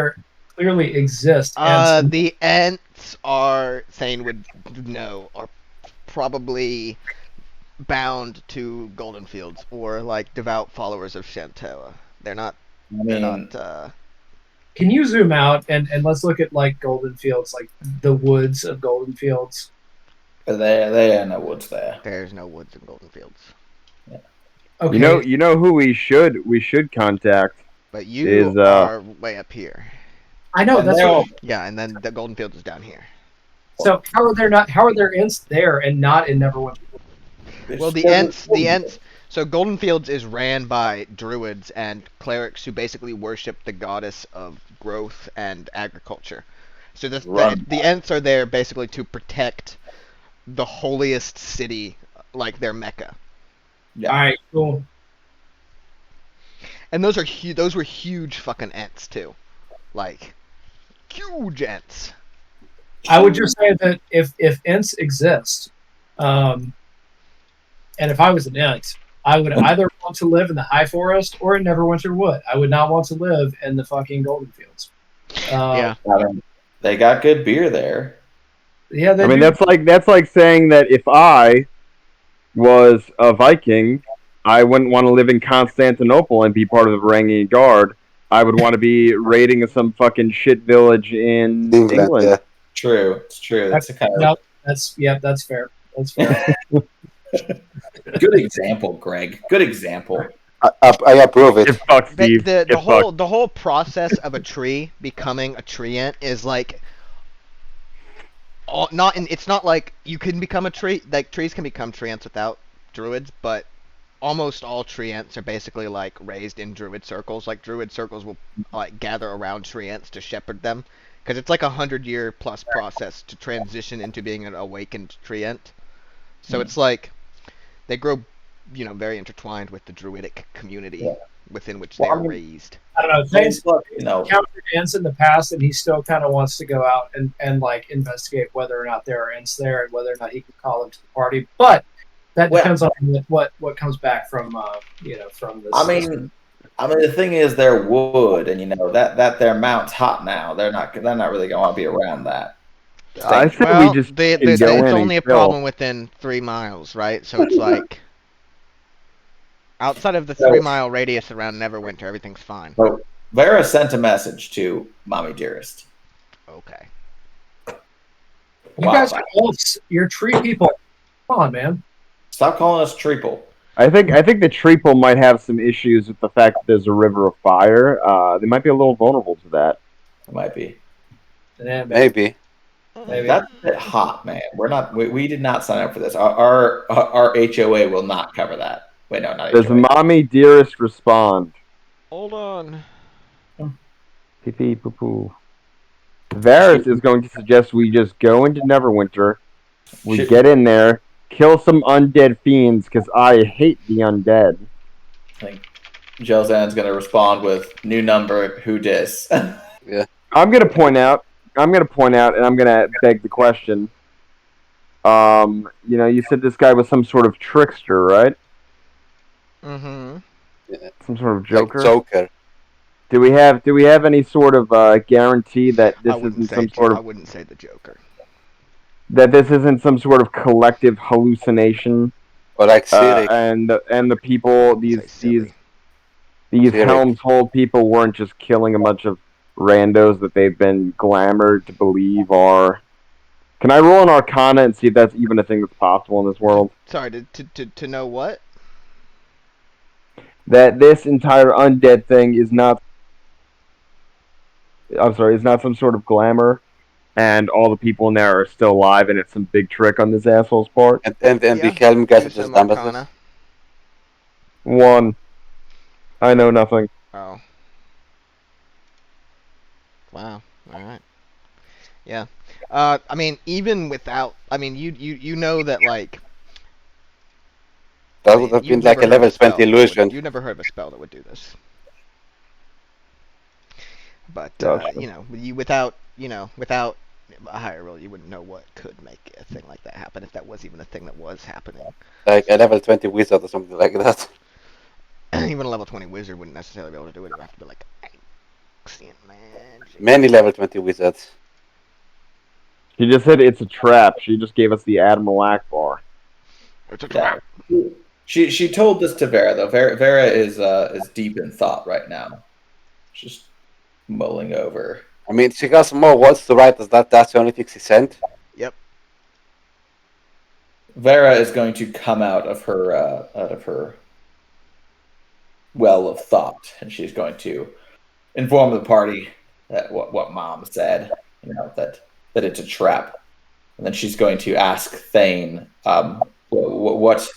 clearly exist. Ents. The Ents are Thane would know are probably bound to Golden Fields or like devout followers of Shantoa. They're not. I They're mean, not. Can you zoom out and let's look at like Golden Fields, like the woods of Golden Fields? there are no woods there. There's no woods in Golden Fields. Okay. You know who we should contact? But you Is, are way up here. I know that's they're what, all- Yeah, and then the Golden Fields is down here. so how are there Ents there and not in Neverwinter? Well, the Ents. So Golden Fields is ran by druids and clerics who basically worship the goddess of growth and agriculture. So the Ents are there basically to protect the holiest city, like their Mecca. Yeah. All right, cool. And those were huge fucking Ents too, like huge Ents. I would just say that if Ents exist, and if I was an Ent, I would either want to live in the High Forest or in Neverwinter Wood. I would not want to live in the fucking Golden Fields. Yeah. I mean, they got good beer there. Yeah, they I mean, do. that's like saying that if I was a Viking, I wouldn't want to live in Constantinople and be part of the Varangian Guard. I would want to be raiding some fucking shit village in England. Yeah. True, it's true. That's a kind of No, that's fair. That's fair. good example, Greg. Good example. I approve it. Get fucked, But Steve. the Get whole fucked. the whole process of a tree becoming a tree ant is like it's not like you can become a tree, like trees can become tree ants without druids, but almost all tree ants are basically like raised in druid circles. Like druid circles will like gather around tree ants to shepherd them because it's like 100-year plus process to transition into being an awakened tree ant. So it's like they grow, very intertwined with the druidic community within which they Well, I are mean- raised. I don't know. Thane's No, encountered Ents in the past, and he still kind of wants to go out and like investigate whether or not there are Ents there and whether or not he can call them to the party. But that Well- depends on what comes back from from this. I mean, the thing is, they're wood, and that their mount's hot now. They're not really gonna want to be around that. I think Well, we just it's can go in only a and kill. problem within 3 miles, right? So it's like outside of the 3-mile radius around Neverwinter, everything's fine. So Vera sent a message to Mommy Dearest. Okay. you guys are elves. You're tree people. Come on, man. Stop calling us Treeple. I think the Treeple might have some issues with the fact that there's a river of fire. They might be a little vulnerable to that. It might be. Yeah, Maybe. Maybe. That's a bit hot, man. We did not sign up for this. Our HOA will not cover that. Wait, no, not Does HOA. mommy dearest respond? Hold on. Pee pee poo poo. Varys is going to suggest we just go into Neverwinter. We Shit. get in there, kill some undead fiends, because I hate the undead. I think Jelzan's going to respond with new number, who dis? I'm gonna point out, and I'm gonna beg the question. You said this guy was some sort of trickster, right? Mm-hmm. Some sort of Like joker. Joker. Do we have any sort of guarantee that I this wouldn't isn't say some sort I of wouldn't say the Joker. collective hallucination? Or like Siri. And the people, Say silly. these Siri. Helmshold people weren't just killing a bunch of randos that they've been glamored to believe are. Can I roll an Arcana and see if that's even a thing that's possible in this world? Sorry, to know what? That this entire undead thing is not. I'm sorry, it's not some sort of glamour, and all the people in there are still alive, and it's some big trick on this asshole's part. And the Yeah, Helm guys do are just some dumbasses. Arcana. 1. I know nothing. Oh. Wow. All right. Yeah. I mean, even without, you know that like. That would have you've been like never a heard of level spell 20 that would- illusion. You never heard of a spell that would do this. But Gotcha. without a higher roll, you wouldn't know what could make a thing like that happen if that was even a thing that was happening. Like a level 20 wizard or something like that. Even a level 20 wizard wouldn't necessarily be able to do it. It would have to be like ancient magic. Many level 20 wizards. She just said it's a trap. She just gave us the Admiral Akbar. It's a Yeah. trap. She told this to Vera though. Vera is deep in thought right now. Just mulling over. I mean, she has more words to write as that's the only thing she sent. Vera is going to come out of her well of thought, and she's going to inform the party that what Mom said, that it's a trap, and then she's going to ask Thane, what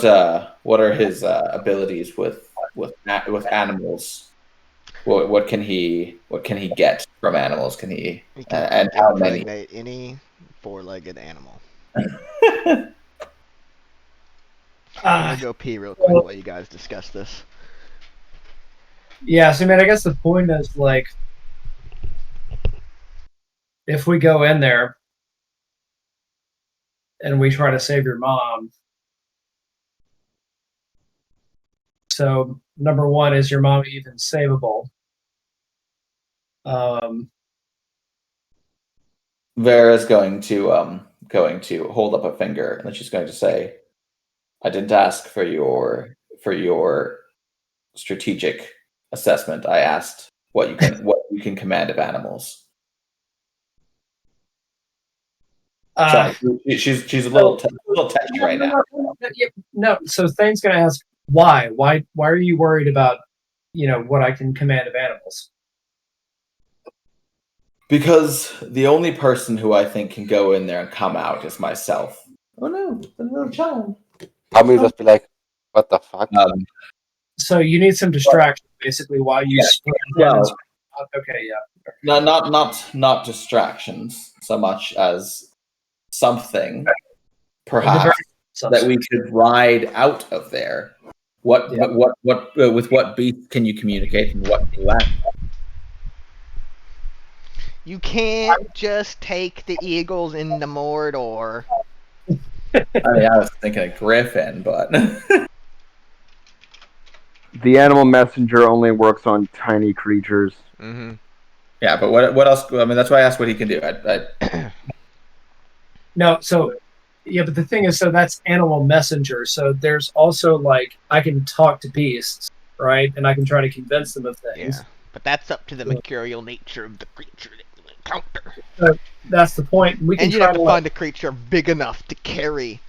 are his abilities with animals? What can he get from animals? Can he You can and how many? impregnate any four-legged animal. I'm gonna go pee real quick while you guys discuss this. Yeah, so I mean, I guess the point is like, if we go in there and we try to save your mom. So number one, is your mom even savable? Vera's going to hold up a finger, and then she's going to say, "I didn't ask for your strategic assessment. I asked what you can command of animals." Sorry, she's a little touchy right now. No, so Thane's going to ask why. Why are you worried about what I can command of animals? Because the only person who I think can go in there and come out is myself. Oh no, the little child. I will just be like, what the fuck? So you need some distraction, basically, while you sprint. Well, okay, yeah. Not distractions so much as something, perhaps, that we could ride out of there. What with what beast can you communicate, and what can you ask? You can't just take the eagles into Mordor. I mean, I was thinking a griffin, but The animal messenger only works on tiny creatures. Mm-hmm. yeah. But what else? I mean, that's why I asked what he can do. No, so yeah, but the thing is, so that's animal messenger. So there's also like I can talk to beasts, right? And I can try to convince them of things. Yeah, but that's up to the mercurial nature of the creature. counter. That's the point. We can And you'd try have to to find a creature big enough to carry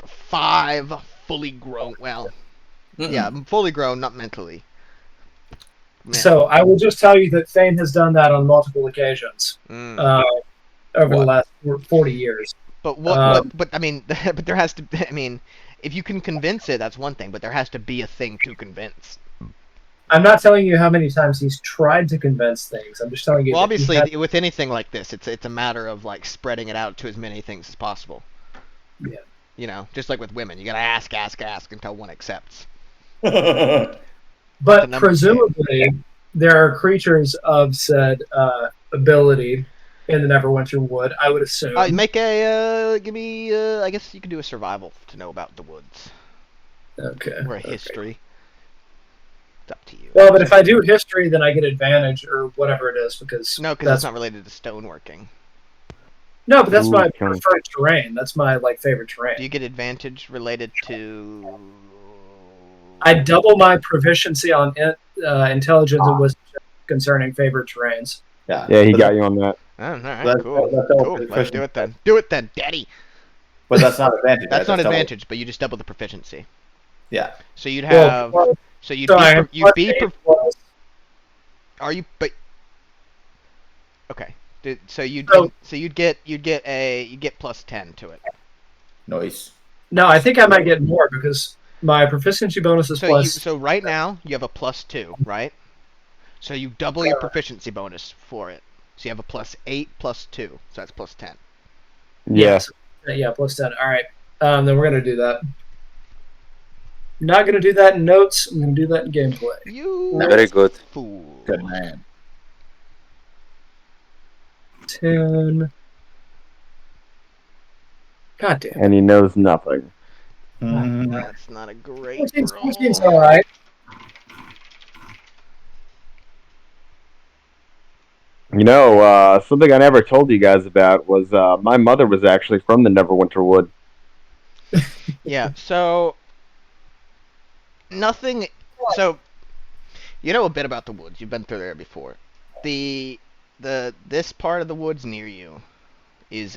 5 fully grown. Well, yeah, fully grown, not mentally. So I will just tell you that Thane has done that on multiple occasions over the last 40 years. But what? But I mean, but there has to. I mean, if you can convince it, that's one thing. But there has to be a thing to convince. I'm not telling you how many times he's tried to convince things. I'm just telling you. Well, that he obviously, had- with anything like this, it's a matter of like spreading it out to as many things as possible. Yeah. You know, just like with women, you gotta ask until one accepts. But number presumably, there are creatures of said ability in the Neverwinter Wood. I would assume. Make a give me. I guess you can do a survival to know about the woods Okay. or a history. It's up to you. Well, but if I do history, then I get advantage or whatever it is because No, because that's not related to stoneworking. No, but that's my Ooh, okay. preferred terrain. That's my favorite terrain. Do you get advantage related to? I double my proficiency on intelligence and wisdom concerning favorite terrains. Yeah, he got you on that. Oh, all right, That's- cool. that's Cool. all Let's proficient. do it then. Do it then, Daddy. But that's not advantage. That's not double. advantage, but you just double the proficiency. Yeah. So you'd have. Well, So you'd so be. I have You'd be. +8 plus- Are you? But. Okay. So you'd. So- So you'd get. You'd get +10 to it. Noise. No, I think I might get more because my proficiency bonus is So plus. so right now you have a +2, right? So you double your proficiency bonus for it. So you have a +8 +2. So that's +10. Yes. Yeah, plus 10. All right. Then we're going to do that. Not going to do that in notes. I'm going to do that in gameplay. You Very good. fool. Good man. 10. God damn. And he knows nothing. That's not a great 14's roll. all right. You know, something I never told you guys about was my mother was actually from the Neverwinter Wood. Yeah, so nothing. So you know a bit about the woods. You've been through there before. This part of the woods near you is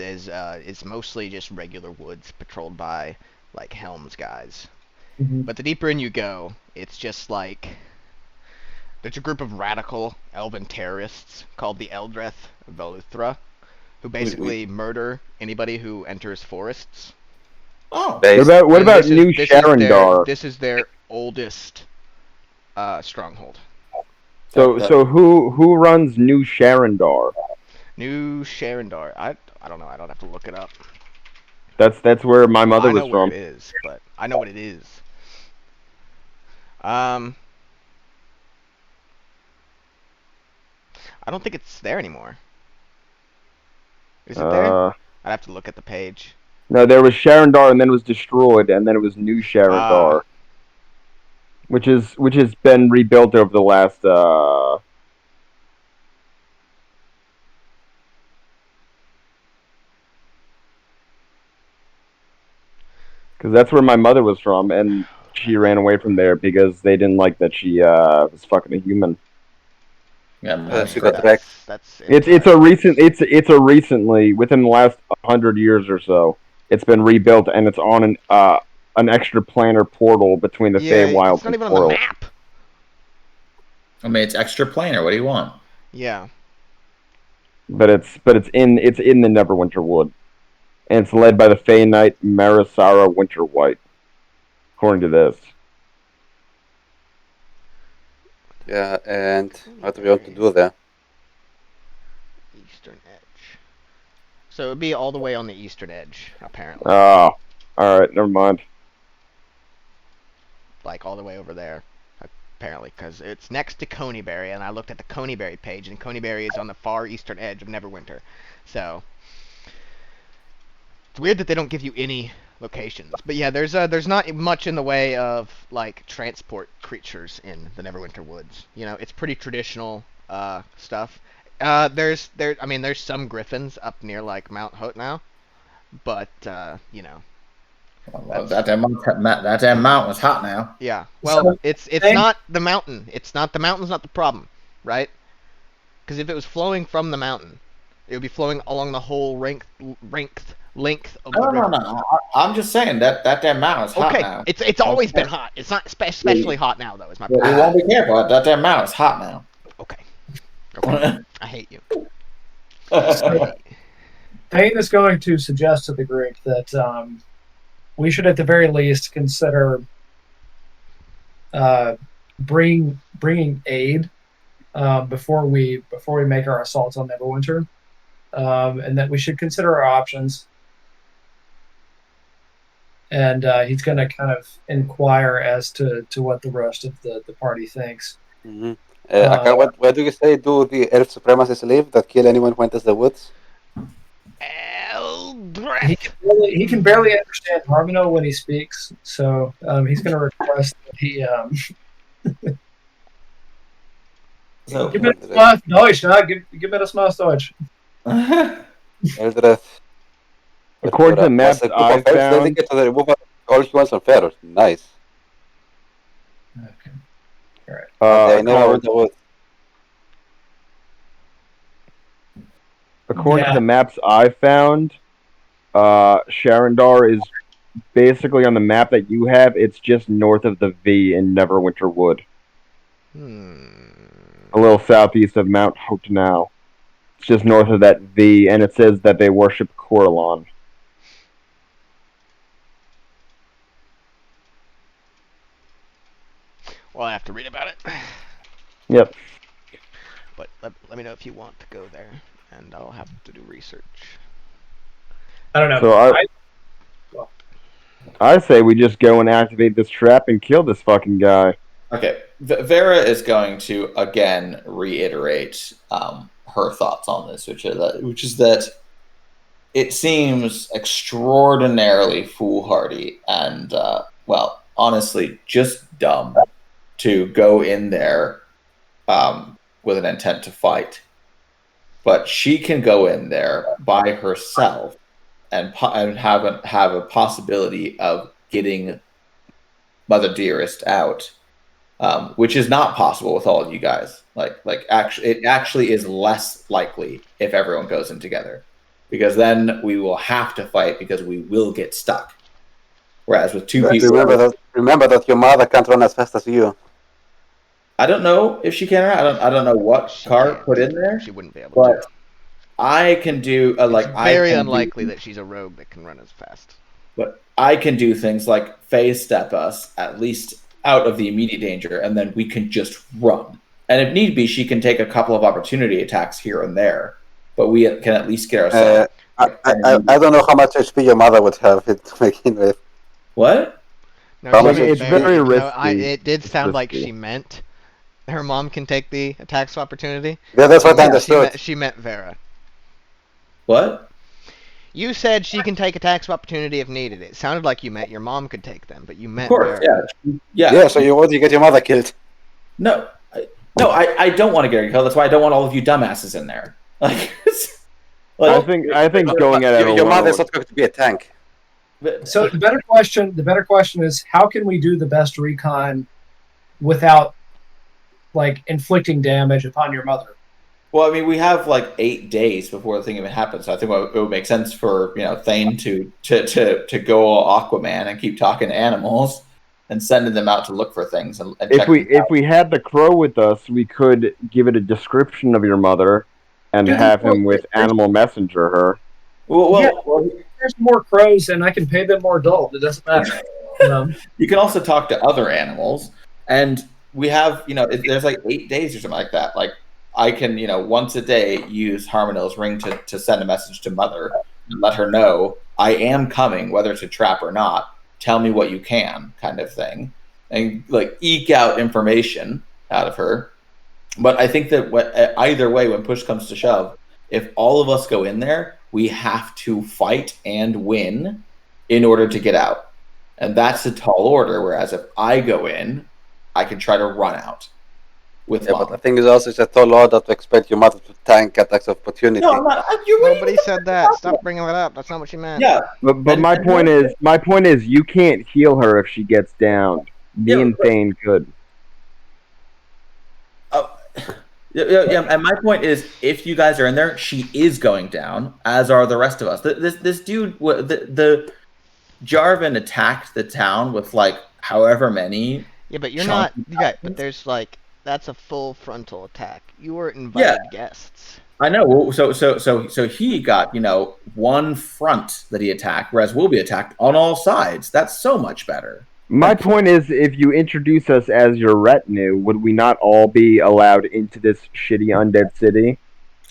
mostly just regular woods patrolled by like Helm's guys. Mhm. But the deeper in you go, it's just like there's a group of radical elven terrorists called the Eldreth Veluthra, who basically murder anybody who enters forests. Oh. What Based. about And this is- New this is their- Sharondar? This is their oldest stronghold. So who runs New Sharondar? New Sharondar. I don't know. I don't have to look it up. That's where my mother I know was where from. it is, but I know what it is. I don't think it's there anymore. Is it there? I'd have to look at the page. No, there was Sharondar, and then it was destroyed, and then it was New Sharondar, which has been rebuilt over the last. Because that's where my mother was from, and she ran away from there because they didn't like that she was fucking a human. Yeah. She got wrecked. That's It's a recently within the last 100 years or so. It's been rebuilt, and it's on an extra planar portal between the Feywild it's not and even on the Portal. map. I mean, it's extra planar. What do you want? Yeah. But it's in the Neverwinter Wood, and it's led by the Fey Knight Marisara Winterwhite, according to this. Yeah, and what do we want to do there? Eastern edge. So it'd be all the way on the eastern edge, apparently. Oh, all right, never mind. Like all the way over there, apparently, because it's next to Coneyberry, and I looked at the Coneyberry page, and Coneyberry is on the far eastern edge of Neverwinter. So it's weird that they don't give you any locations. But yeah, there's not much in the way of like transport creatures in the Neverwinter Woods. You know, it's pretty traditional stuff. There's some griffins up near like Mount Hout now, but you know. Well, that damn mountain's hot now. Yeah. Well, So, it's thing- not the mountain. It's not the mountain's not the problem, right? Because if it was flowing from the mountain, It would be flowing along the whole length of the No, river. no. I'm just saying that damn mountain is hot Okay, now. it's always been hot. It's not especially hot now though. Is my We point. won't be careful. That damn mountain is hot now. Okay. Okay. I hate you. Payne is going to suggest to the group that we should, at the very least, consider bringing aid before we make our assaults on Neverwinter, and that we should consider our options. And he's going to kind of inquire as to what the rest of the party thinks. Mm-hmm. Where do you say do the Earth Supremacists live that kill anyone who enters the woods? He can barely understand Harmono when he speaks, so he's going to request that he So, give me das Deutsch, give me das Maß Deutsch. Eldreth. According to the maps Was a group I of elves found, dedicated to the removal of all humans and pharaohs. Nice. Okay. I never went to the woods. according to the maps I found, Sharondar is basically on the map that you have. It's just north of the V in Neverwinter Wood, a little southeast of Mount Hotanau. It's just north of that V, and it says that they worship Coralon. Well, I have to read about it. Yep. But let me know if you want to go there, and I'll have to do research. I don't know. So I say we just go and activate this trap and kill this fucking guy. okay, Vera is going to again reiterate her thoughts on this, which is that it seems extraordinarily foolhardy and well, honestly, just dumb to go in there with an intent to fight. But she can go in there by herself and have a possibility of getting Mother Dearest out, which is not possible with all of you guys. It actually is less likely if everyone goes in together, because then we will have to fight because we will get stuck. Whereas with two people, remember that your mother can't run as fast as you. I don't know if she can or not. I don't know what card put in there. She wouldn't be able But to. I can do It's very unlikely that she's a rogue that can run as fast. But I can do things like phase step us at least out of the immediate danger, and then we can just run. And if need be, she can take a couple of opportunity attacks here and there. But we can at least get ourselves. I don't know how much HP your mother would have to begin with. What? No, How she much was it's very risky. it did sound like risky. she meant her mom can take the attacks of opportunity. Yeah, that's what I Yeah, understood. she meant Vera. What? You said she can take attacks of opportunity if needed. It sounded like you meant your mom could take them, but you meant Of course, Vera. yeah. So you want to get your mother killed. No, I don't want to get her killed. That's why I don't want all of you dumbasses in there. Like, I think going at it Your alone. mother's not going to be a tank. So the better question is, how can we do the best recon without like inflicting damage upon your mother? Well, I mean, we have like 8 days before the thing even happens. So I think it would make sense for Thane to go all Aquaman and keep talking to animals and sending them out to look for things. And If we had the crow with us, we could give it a description of your mother and have him with animal messenger her. well, There's more crows, and I can pay them more gold. It doesn't matter. you can also talk to other animals, and we have there's like 8 days or something like that. Like I can once a day use Harmonil's ring to send a message to Mother and let her know I am coming, whether to trap or not. Tell me what you can, kind of thing, and like eke out information out of her. But I think that either way, when push comes to shove, if all of us go in there, we have to fight and win in order to get out. And that's a tall order, whereas if I go in, I can try to run out with But the thing is also, it's a tall order to expect your mother to tank attacks of opportunity. No, I'm not. Nobody said that. Stop bringing it up. That's not what she meant. Yeah, But my point is, you can't heal her if she gets down. Me and Thane could. Yeah, and my point is, if you guys are in there, she is going down, as are the rest of us. This dude, the Jarvan attacked the town with like however many. Yeah, but you're chunky not. Yeah, but towns. there's like that's a full frontal attack. You were invited guests. I know. Well, so he got one front that he attacked, whereas we'll be attacked on all sides. That's so much better. My point is, if you introduce us as your retinue, would we not all be allowed into this shitty undead city?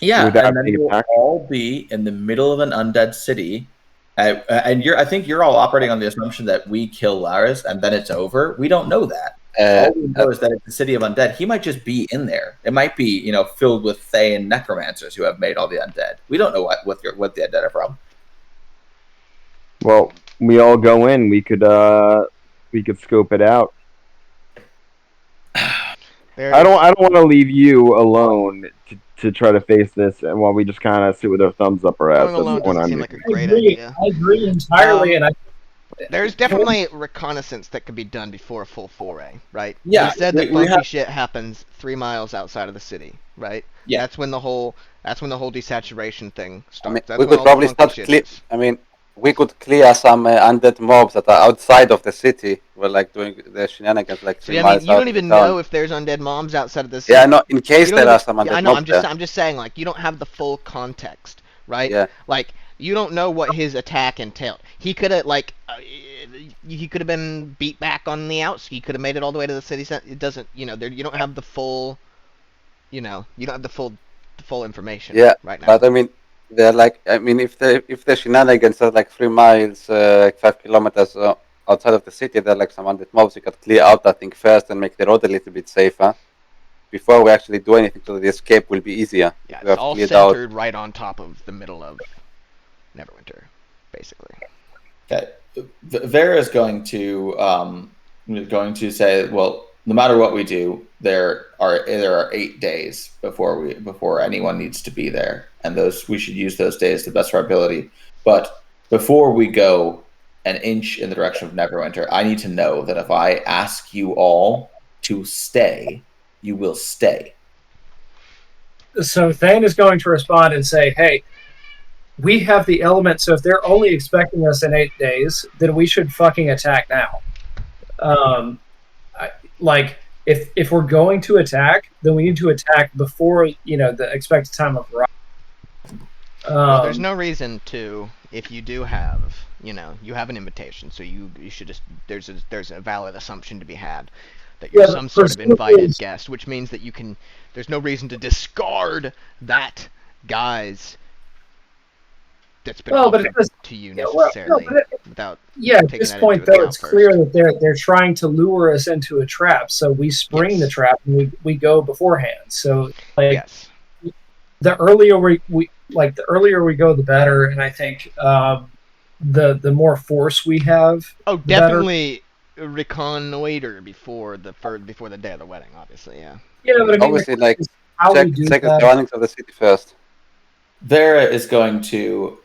Yeah, Without and then being we'll attacked? all be in the middle of an undead city, and I think you're all operating on the assumption that we kill Laris and then it's over. We don't know that. All we know is that it's the city of undead. He might just be in there. It might be filled with Thaye and necromancers who have made all the undead. We don't know what the undead are from. Well, we all go in. We could scope it out. I don't want to leave you alone to try to face this, and while we just kind of sit with our thumbs up our ass. Going alone doesn't seem like a great I idea. agree entirely, and There's definitely reconnaissance that could be done before a full foray, right? Yeah, You said that we funky have- shit happens 3 miles outside of the city, right? Yeah. That's when the whole desaturation thing starts. I mean, That's we when could all the probably funky start shit clear. is. I mean, we could clear some undead mobs that are outside of the city. We're like doing their shenanigans like So, 3 yeah, I mean, miles you out don't of even the town. know if there's undead moms outside of the city. Yeah, no. In case You don't there even- are some undead yeah, I know. mobs there. I'm just saying, like, you don't have the full context, right? Yeah. Like, you don't know what his attack entailed. He could have, like, he could have been beat back on the outs. He could have made it all the way to the city center. It doesn't, you don't have the full, you don't have the full information. Yeah, right now. but I mean, they're like, if the shenanigans are like 3 miles, 5 kilometers outside of the city, they're like some undead mobs. You could clear out that thing first and make the road a little bit safer before we actually do anything, so the escape will be easier. Yeah, We have it's all cleared out. centered right on top of the middle of Neverwinter, basically. Okay, Vera is going to say, well, no matter what we do, there are 8 days before anyone needs to be there, and we should use those days to the best of our ability. But before we go an inch in the direction of Neverwinter, I need to know that if I ask you all to stay, you will stay. so Thane is going to respond and say, "Hey, we have the element. So if they're only expecting us in 8 days, then we should fucking attack now. If we're going to attack, then we need to attack before the expected time of arrival. Well, there's no reason to, if you do have, you have an invitation, so you should just, there's a valid assumption to be had that you're Yeah, some sort of presumably- invited guest, which means that there's no reason to discard that guy's that's been Well, but it offered does- to you yeah, well, no, necessarily but without Yeah, at taking this that point, into though, account it's first. clear that they're trying to lure us into a trap. So we spring Yes. the trap and we go beforehand. So yes. the earlier we go, the better. And I think the more force we have. Oh, the better. definitely reconnoiter before the day of the wedding, obviously, yeah. Yeah, but I mean, Obviously, like, how we check do the that. surroundings of the city first. Vera is going to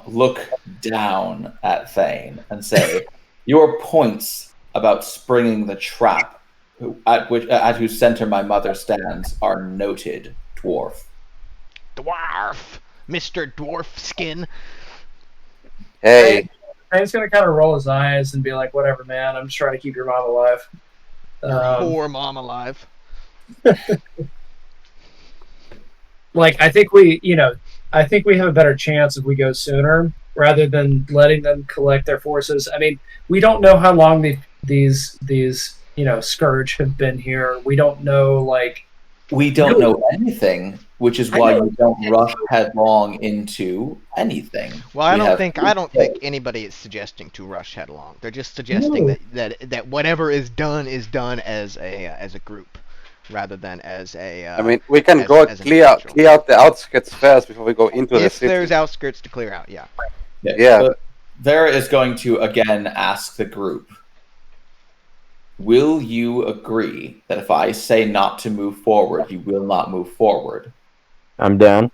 look down at Thane and say, "Your points about springing the trap, at whose center my mother stands, are noted, dwarf." Dwarf! Mr. Dwarf Skin! Hey, Thane's gonna kind of roll his eyes and be like, "Whatever, man. I'm just trying to keep your mom alive." Poor mom alive. I think we have a better chance if we go sooner rather than letting them collect their forces. I mean, we don't know how long these Scourge have been here. We don't know, We don't know anything, which is why know. you don't rush headlong into anything. Well, I We don't have think 3 days. anybody is suggesting to rush headlong. They're just suggesting No. that whatever is done as a group, rather than as a. I mean, we can as- go as an clear individual. out the outskirts first before we go into the if city. there's outskirts to clear out, yeah. Yeah. But Vera is going to again ask the group, will you agree that if I say not to move forward, you will not move forward? I'm down.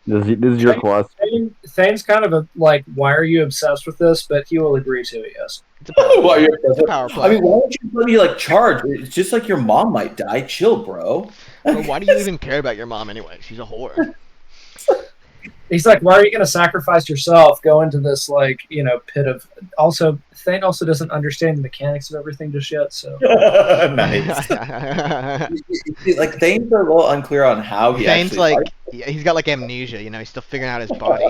This is your quest. Thane's kind of like, why are you obsessed with this? But he will agree to it, yes. It's a power Why play. you're- It's a power play. I mean, why don't you let me like charge? It's just like your mom might die. Chill, bro. Well, why do you even care about your mom anyway? She's a whore. He's like, why are you going to sacrifice yourself, go into this, like, you know, pit of... Also, Thane also doesn't understand the mechanics of everything just yet, so... Nice. Like Thane's a little unclear on how he Thane's actually. like, yeah, he's got like amnesia, you know, he's still figuring out his body.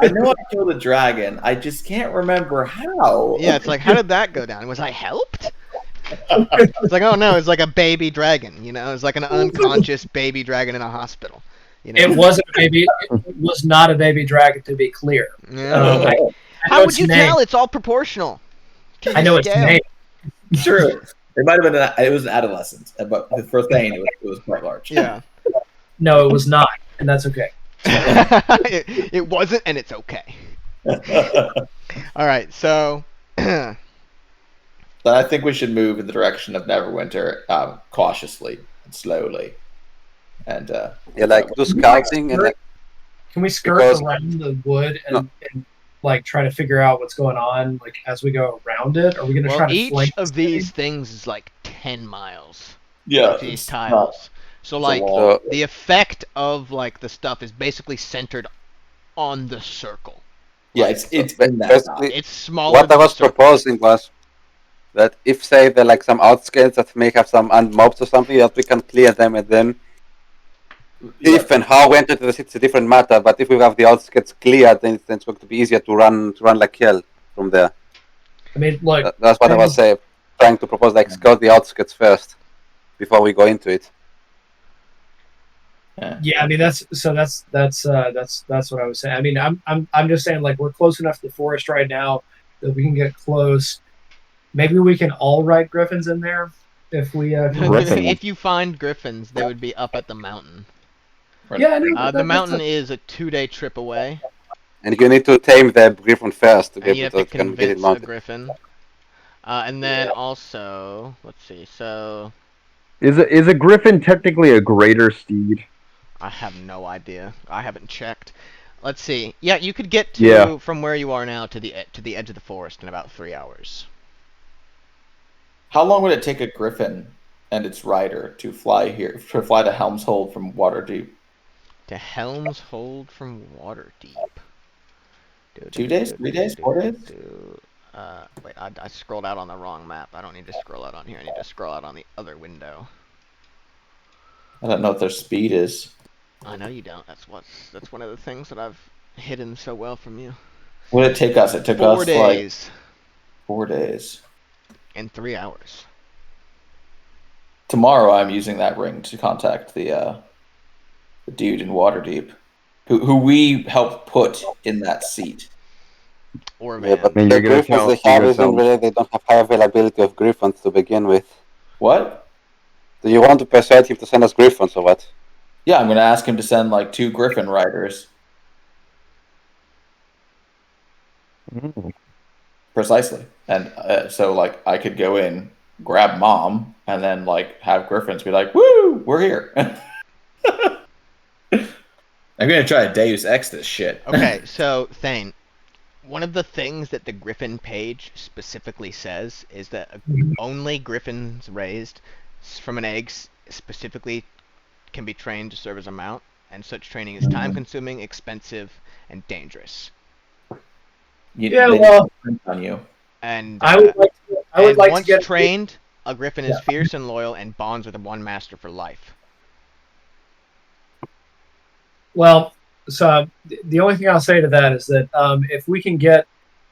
I know I killed a dragon. I just can't remember how. Yeah, it's like, how did that go down? Was I helped? It's like, oh no, it's like a baby dragon, you know, it's like an unconscious baby dragon in a hospital. You know? It wasn't a baby... It was not a baby dragon, to be clear. Yeah. I know How would its you name. tell? It's all proportional. to I know the its scale. name. True. It might have been. It was an adolescent, but for Thane, it was quite large. Yeah. No, it was not, and that's okay. it wasn't, and it's okay. All right, so But I think we should move in the direction of Neverwinter cautiously and slowly. And Yeah, like do scouting and like, Can we skirt Because- around the wood No. and like try to figure out what's going on, like as we go around it? Are we going to try well, to each flank of this thing? these things is like 10 miles. yeah, These it's tiles. So not- like it's a long- so the effect of like the stuff is basically centered on the circle. yeah, it's But in that. basically- It's smaller. what I than was the circle. proposing was that if say there are like some outskirts that may have some unmobs or something, that we can clear them, and then if and how we enter the city is a different matter. But if we have the outskirts cleared, then it's going to be easier to run like hell from there. I mean, look, That's what I was saying, trying to propose, like scout the outskirts first before we go into it. yeah, I mean that's what I was saying. I mean, I'm just saying, like, we're close enough to the forest right now that we can get close. Maybe we can all ride griffins in there if we. Griffin. If you find griffins, they would be up at the mountain. Yeah, I know, The mountain is a 2-day trip away, And you need to tame the griffin first to and be you have able to to get it convince a mounted. griffin. And then also, let's see. So Is a griffin technically a greater steed? I have no idea. I haven't checked. Let's see. Yeah, you could get to Yeah. from where you are now to the edge of the forest in about 3 hours. How long would it take a griffin and its rider to fly to Helm's Hold from Waterdeep? To Helm's Hold from Waterdeep. 2 days? 3 days? 4 days? Wait, I scrolled out on the wrong map. I don't need to scroll out on here. I need to scroll out on the other window. I don't know what their speed is. I know you don't. That's one of the things that I've hidden so well from you. What did it take us? It took 4 us days like 4 days. and 3 hours. Tomorrow, I'm using that ring to contact the dude in Waterdeep, who we helped put in that seat. Or a Yeah, van. but mean, the you're gonna griffins tell they us have yourself. isn't really, they don't have high availability of griffins to begin with. What? Do you want to persuade him to send us griffins or what? Yeah, I'm going to ask him to send like 2 griffin riders. Precisely. And so, like, I could go in, grab mom, and then, like, have griffins be like, woo, we're here. I'm going to try to Deus Ex this shit. Okay, so Thane, one of the things that the Griffin page specifically says is that only griffins raised from an egg specifically can be trained to serve as a mount, and such training is time-consuming, expensive, and dangerous. Yeah, they well, depend on you. And I would and like once to get trained, a griffin is fierce and loyal and bonds with one master for life. Well, so the only thing I'll say to that is that if we can get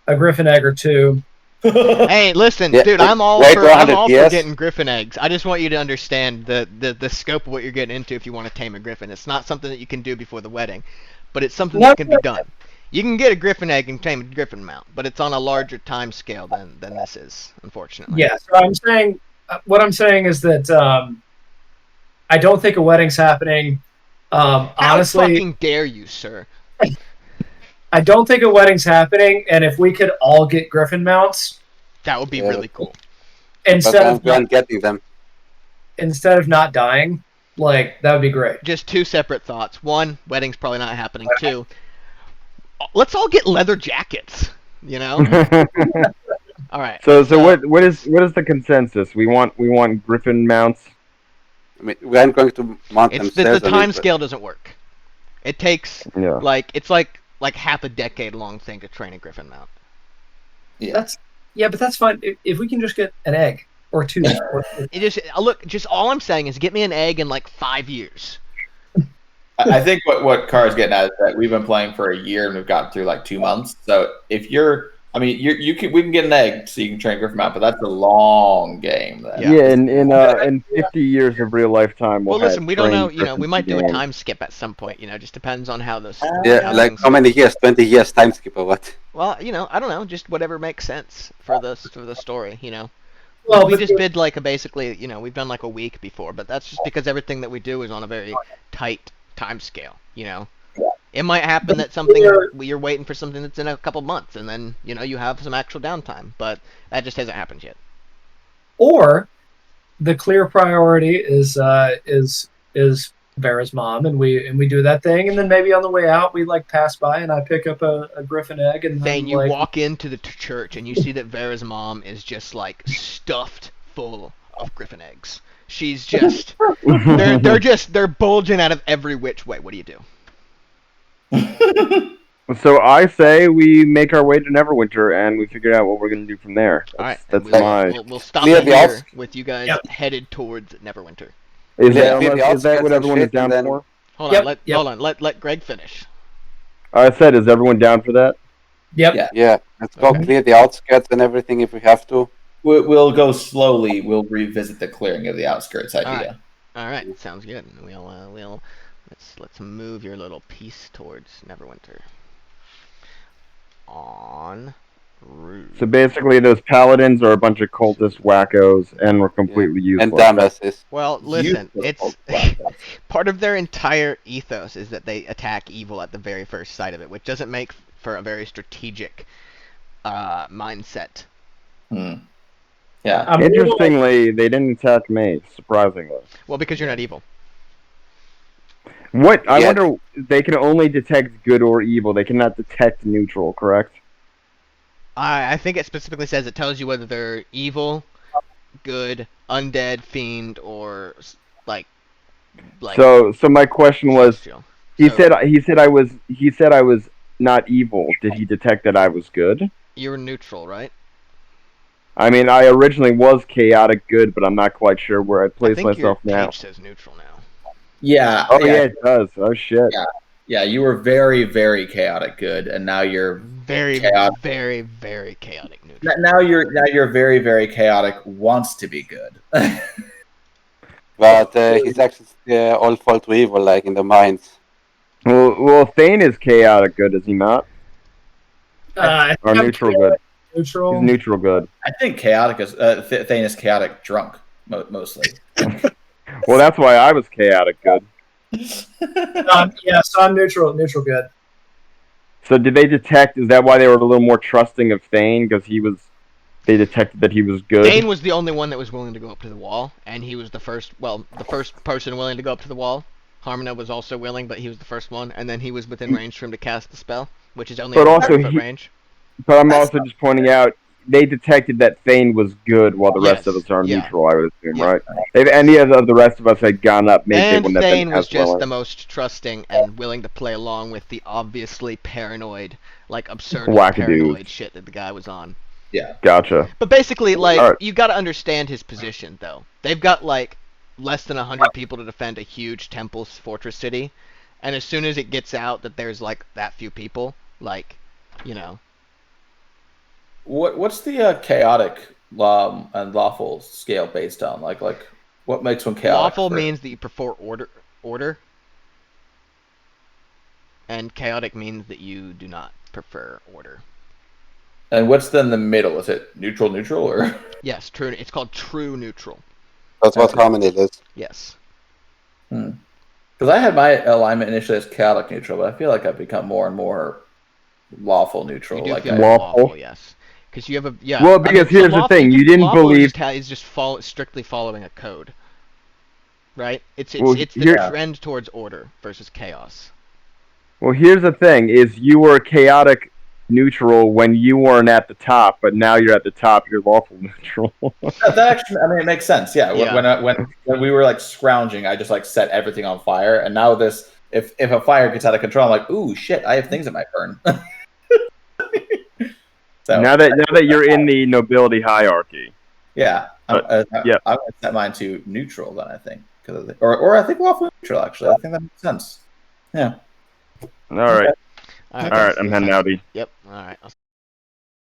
a griffin egg or two, Hey, listen, Yeah, dude, I'm all wait for 100 years. getting griffin eggs. I just want you to understand the scope of what you're getting into if you want to tame a griffin. It's not something that you can do before the wedding, but it's something that can be done. You can get a griffin egg and tame a griffin mount, but it's on a larger time scale than this is, unfortunately. yeah. So I'm saying, what I'm saying is that I don't think a wedding's happening. How Honestly, fucking dare you, sir? I don't think a wedding's happening. And if we could all get griffin mounts That would be Yeah. really cool. But instead I'm of glad getting them. not dying, Like that would be great. Just two separate thoughts. One, wedding's probably not happening. Two, let's all get leather jackets. You know. All right. So what is the consensus? We want griffin mounts. I mean, we aren't going to mount them It's the stairs. time scale doesn't work. It takes Yeah. it's like half a decade long thing to train a griffin mount. Yeah. But that's fine. If we can just get an egg or two. It just look. Just all I'm saying is get me an egg in like 5 years. I think what Car's getting at is that we've been playing for a year and we've gotten through like 2 months. So if you're, I mean, we can get an egg so you can train Griffin out, but that's a long game. Then. Yeah. Yeah, in 50 years of real lifetime, Well, listen, we don't know. trained We might do a griffins time skip at some point. Just depends on how this. Yeah, how like things- how many years? 20 years time skip or what? Well, I don't know. Just whatever makes sense for the story. Well, We but just bid like we've done like a week before, but that's just because everything that we do is on a very tight time scale. It might happen that you're waiting for something that's in a couple months, and then you have some actual downtime, but that just hasn't happened yet. or the clear priority is Vera's mom, and we do that thing, and then maybe on the way out we like pass by and I pick up a griffin egg, and Thane, then, you like, walk into the church and you see that Vera's mom is just like stuffed full of griffin eggs. She's just they're bulging out of every which way. What do you do? So I say we make our way to Neverwinter and we figure out what we're gonna do from there. All right, That's and my. we'll stop Clear it the here outs- with you guys Yep. headed towards Neverwinter. Is Yeah, that, clear the is that what outskirts everyone and is shit, down and then- for? Hold Yep, on, yep. hold on. Let Greg finish. I said, is everyone down for that? Yep. Yeah. Yeah, let's go Okay. clear the outskirts and everything if we have to. We'll go slowly. We'll revisit the clearing of the outskirts idea. All right, sounds good. We'll let's move your little piece towards Neverwinter. En route. So basically, those paladins are a bunch of cultist wackos, and we're completely useless. And dumbasses. Well, listen, Useless it's old part of their entire ethos is that they attack evil at the very first sight of it, which doesn't make for a very strategic mindset. Yeah. I'm a little- Interestingly, they didn't attack me. Surprisingly. Well, because you're not evil. What? I Yeah. wonder. They can only detect good or evil. They cannot detect neutral. Correct? I think it specifically says it tells you whether they're evil, good, undead, fiend, or like. So my question was, celestial. he So- said I was not evil. Did he detect that I was good? You were neutral, right? I mean, I originally was chaotic good, but I'm not quite sure where I I place think myself your now. page says neutral now. Yeah. Oh yeah, it does. Oh shit. Yeah. Yeah, you were very, very chaotic good, and now you're Very, Chaotic. very, very chaotic neutral. now you're very, very chaotic. Wants to be good. But his actions all fall to evil, like in the minds. Well, Thane is chaotic good, is he not? Or I'm neutral good? Neutral. He's neutral good. I think chaotic is Thane is chaotic drunk mostly. Well, that's why I was chaotic good. Yeah, so I'm neutral. Neutral good. So did they detect? Is that why they were a little more trusting of Thane? Because they detected that he was good. Dane was the only one that was willing to go up to the wall, and he was the first person willing to go up to the wall. Harmona was also willing, but he was the first one, and then he was within range for him to cast the spell, which is only But a also 100-foot he- range. But I'm also just pointing out they detected that Thane was good, while the rest Yes, of us are yeah. neutral. I would assume, Yeah. right? If any of the rest of us had gone up, maybe they And wouldn't have Thane been was as just willing. the most trusting and willing to play along with the obviously paranoid, like absurd Wackadoos. paranoid shit that the guy was on. Yeah. Gotcha. But basically, like, Alright. you gotta understand his position, though. They've got, like, less than 100 people to defend a huge temple fortress city, and as soon as it gets out that there's, like, that few people, like, you know. What's the chaotic and lawful scale based on? Like what makes one chaotic? Lawful for- means that you prefer order, and chaotic means that you do not prefer order. And what's then the middle? Is it neutral or? Yes, true. It's called true neutral. That's what harmony is. Yes. Because I had my alignment initially as chaotic neutral, but I feel like I've become more and more lawful neutral. You do Like feel I- more Lawful. lawful, yes. Because you have a Well, I mean, because so here's the lawful- thing, you didn't lawful believe- is just strictly following a code. right? It's Well, the here- trend towards order versus chaos. Well, here's the thing: is you were chaotic neutral when you weren't at the top, but now you're at the top. You're lawful neutral. That actually, I mean, it makes sense. Yeah. Yeah. When we were like scrounging, I just like set everything on fire, and now this, if a fire gets out of control, I'm like, ooh, shit, I have things that might burn. So now that you're in the nobility hierarchy. yeah, yeah. I'm gonna set mine to neutral then. I think or I think lawful neutral. Actually, I think that makes sense. Yeah. All right. All All right. I'm heading out. Yep. All right.